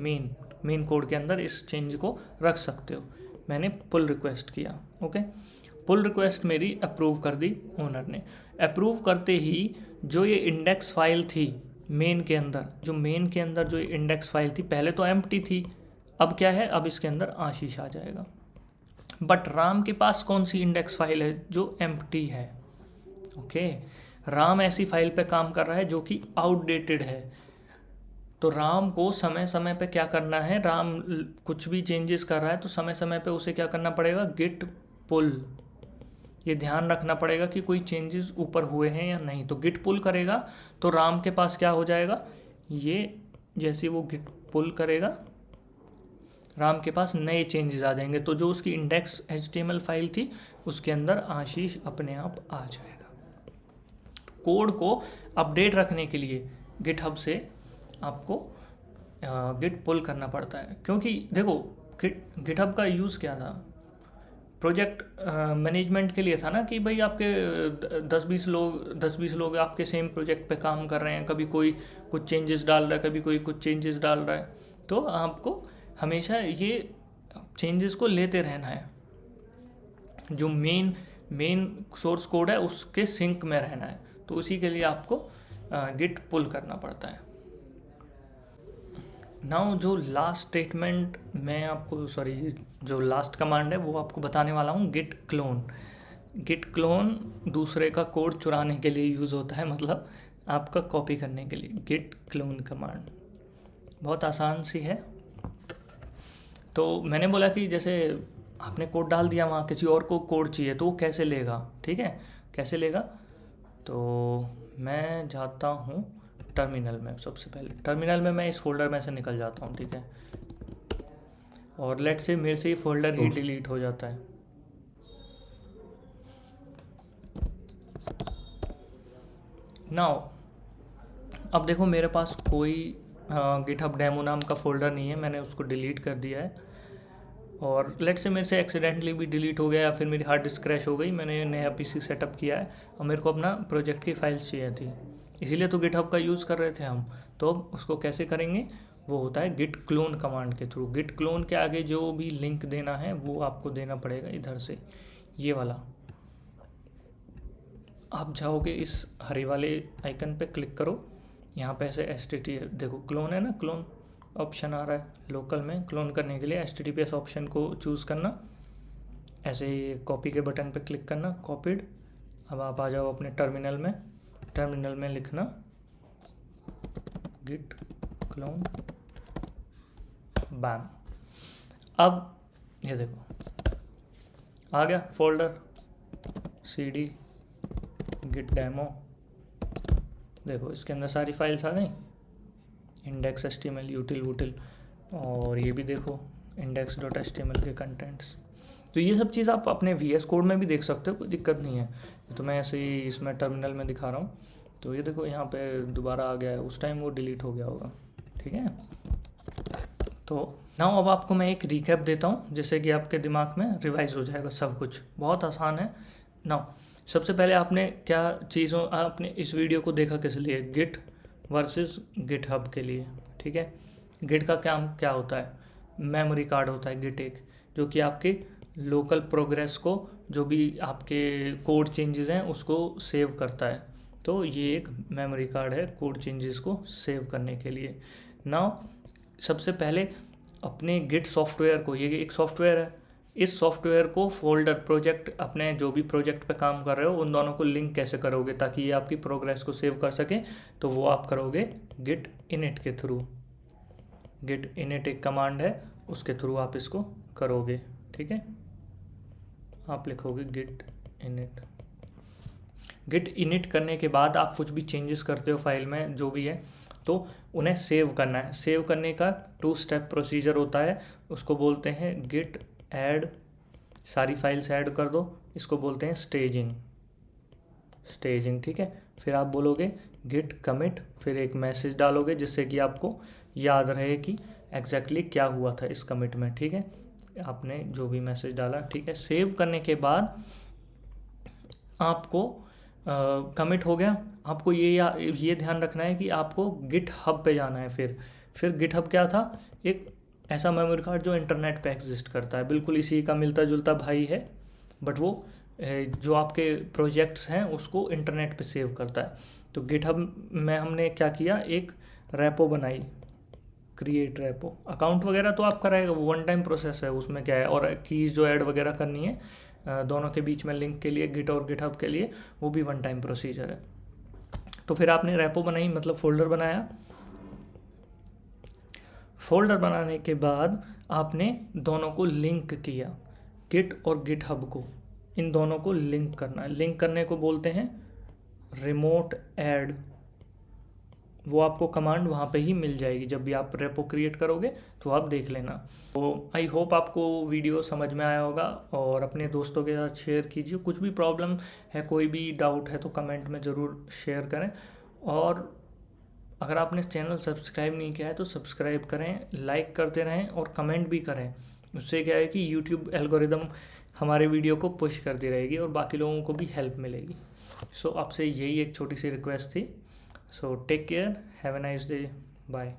Speaker 1: मेन कोड के अंदर इस चेंज को रख सकते हो। मैंने पुल रिक्वेस्ट किया। ओके, पुल रिक्वेस्ट मेरी अप्रूव कर दी ओनर ने। अप्रूव करते ही जो ये इंडेक्स फाइल थी मेन के अंदर, जो इंडेक्स फाइल थी, पहले तो एम्प्टी थी, अब क्या है, अब इसके अंदर आशीष आ जाएगा। बट राम के पास कौन सी इंडेक्स फाइल है, जो एम्प्टी है। ओके, राम ऐसी फाइल पे काम कर रहा है जो कि आउटडेटेड है। तो राम को समय समय पे क्या करना है, राम कुछ भी चेंजेस कर रहा है तो समय समय पे उसे क्या करना पड़ेगा, गिट पुल। ये ध्यान रखना पड़ेगा कि कोई चेंजेस ऊपर हुए हैं या नहीं। तो गिट पुल करेगा तो राम के पास क्या हो जाएगा, ये जैसे वो गिट पुल करेगा राम के पास नए चेंजेस आ जाएंगे। तो जो उसकी इंडेक्स HTML फाइल थी उसके अंदर आशीष अपने आप आ जाएगा। कोड को अपडेट रखने के लिए गिटहब से आपको गिट पुल करना पड़ता है, क्योंकि देखो गिटहब का यूज़ क्या था, प्रोजेक्ट मैनेजमेंट के लिए था ना, कि भाई आपके 10-20 लोग आपके सेम प्रोजेक्ट पे काम कर रहे हैं, कभी कोई कुछ चेंजेस डाल रहा है, कभी कोई कुछ चेंजेस डाल रहा है, तो आपको हमेशा ये चेंजेस को लेते रहना है। जो मेन सोर्स कोड है उसके सिंक में रहना है, तो उसी के लिए आपको गिट पुल करना पड़ता है। नाउ जो लास्ट स्टेटमेंट मैं आपको जो लास्ट कमांड है वो आपको बताने वाला हूँ, गिट क्लोन। गिट क्लोन दूसरे का कोड चुराने के लिए यूज़ होता है, मतलब आपका कॉपी करने के लिए। गिट क्लोन कमांड बहुत आसान सी है। तो मैंने बोला कि जैसे आपने कोड डाल दिया, वहाँ किसी और को कोड चाहिए तो वो कैसे लेगा, ठीक है, कैसे लेगा। तो मैं जाता हूँ टर्मिनल में, सबसे पहले टर्मिनल में मैं इस फोल्डर में से निकल जाता हूँ, ठीक है, और लेट से मेरे से ये फोल्डर ही डिलीट हो जाता है। नाउ अब देखो मेरे पास कोई गिटहब डेमो नाम का फोल्डर नहीं है, मैंने उसको डिलीट कर दिया है। और लेट से मेरे से एक्सीडेंटली भी डिलीट हो गया या फिर मेरी हार्ड डिस्क क्रैश हो गई, मैंने नया PC सेटअप किया है और मेरे को अपना प्रोजेक्ट की फाइल्स चाहिए थी, इसीलिए तो गिटहब का यूज़ कर रहे थे हम। तो अब उसको कैसे करेंगे, वो होता है गिट क्लोन कमांड के थ्रू। गिट क्लोन के आगे जो भी लिंक देना है वो आपको देना पड़ेगा इधर से, ये वाला। आप जाओगे इस हरे वाले आइकन पे क्लिक करो, यहाँ पे ऐसे HTTP देखो क्लोन है ना, क्लोन ऑप्शन आ रहा है लोकल में। क्लोन करने के लिए HTTPS ऑप्शन को चूज़ करना, ऐसे ही कॉपी के बटन पे क्लिक करना, कॉपीड। अब आप आ जाओ अपने टर्मिनल में लिखना गिट क्लोन, बैम। अब ये देखो आ गया फोल्डर CD गिट डेमो, देखो इसके अंदर सारी फाइल्स आ गई, इंडेक्स HTML यूटिल, और ये भी देखो index.html के कंटेंट्स। तो ये सब चीज़ आप अपने VS कोड में भी देख सकते हो, कोई दिक्कत नहीं है। तो मैं ऐसे ही इसमें टर्मिनल में दिखा रहा हूँ, तो ये देखो यहाँ पे दोबारा आ गया है, उस टाइम वो डिलीट हो गया होगा, ठीक है। तो नाउ अब आपको मैं एक रिकैप देता हूँ जिससे कि आपके दिमाग में रिवाइज हो जाएगा सब कुछ। बहुत आसान है। नाउ सबसे पहले आपने क्या चीज़ों आपने इस वीडियो को देखा किस लिए, गिट वर्सेस गिट हब के लिए। ठीक है, गिट का क्या क्या होता है, मेमोरी कार्ड होता है गिट एक, जो कि आपके लोकल प्रोग्रेस को, जो भी आपके कोड चेंजेस हैं उसको सेव करता है। तो ये एक मेमोरी कार्ड है कोड चेंजेस को सेव करने के लिए। नाउ सबसे पहले अपने गिट सॉफ्टवेयर को, ये एक सॉफ्टवेयर है, इस सॉफ्टवेयर को फोल्डर प्रोजेक्ट, अपने जो भी प्रोजेक्ट पे काम कर रहे हो उन दोनों को लिंक कैसे करोगे ताकि ये आपकी प्रोग्रेस को सेव कर सके, तो वो आप करोगे गिट इनिट के थ्रू। गिट इनिट एक कमांड है, उसके थ्रू आप इसको करोगे। ठीक है, आप लिखोगे गिट इनिट। गिट इनिट करने के बाद आप कुछ भी चेंजेस करते हो फाइल में जो भी है, तो उन्हें सेव करना है। सेव करने का 2 स्टेप प्रोसीजर होता है, उसको बोलते हैं गिट ऐड, सारी फाइल्स ऐड कर दो, इसको बोलते हैं स्टेजिंग। स्टेजिंग, ठीक है। फिर आप बोलोगे गिट कमिट, फिर एक मैसेज डालोगे जिससे कि आपको याद रहे कि एग्जैक्टली क्या हुआ था इस कमिट में। ठीक है, आपने जो भी मैसेज डाला। ठीक है, सेव करने के बाद आपको कमिट हो गया। आपको ये ध्यान रखना है कि आपको गिट हब पे जाना है। फिर गिट हब क्या था, एक ऐसा मेमोरी कार्ड जो इंटरनेट पे एग्जिस्ट करता है, बिल्कुल इसी का मिलता जुलता भाई है, बट वो जो आपके प्रोजेक्ट्स हैं उसको इंटरनेट पे सेव करता है। तो गिट हब में हमने क्या किया, एक रेपो बनाई, क्रिएट रेपो। अकाउंट वगैरह तो आपका रहेगा, वो वन टाइम प्रोसेस है, उसमें क्या है, और कीज़ जो ऐड वगैरह करनी है दोनों के बीच में लिंक के लिए, गिट और गिटहब के लिए, वो भी वन टाइम प्रोसीजर है। तो फिर आपने रेपो बनाई, मतलब फोल्डर बनाया। फोल्डर बनाने के बाद आपने दोनों को लिंक किया, गिट और गिटहब को, इन दोनों को लिंक करना है। लिंक करने को बोलते हैं रिमोट ऐड। वो आपको कमांड वहाँ पे ही मिल जाएगी, जब भी आप रेपो क्रिएट करोगे तो आप देख लेना। तो आई होप आपको वीडियो समझ में आया होगा, और अपने दोस्तों के साथ शेयर कीजिए। कुछ भी प्रॉब्लम है, कोई भी डाउट है तो कमेंट में ज़रूर शेयर करें। और अगर आपने चैनल सब्सक्राइब नहीं किया है तो सब्सक्राइब करें, लाइक करते रहें और कमेंट भी करें। उससे क्या है कि यूट्यूब एल्गोरिदम हमारे वीडियो को पुश करती रहेगी और बाकी लोगों को भी हेल्प मिलेगी। सो आपसे यही एक छोटी सी रिक्वेस्ट थी। So take care, have a nice day, bye.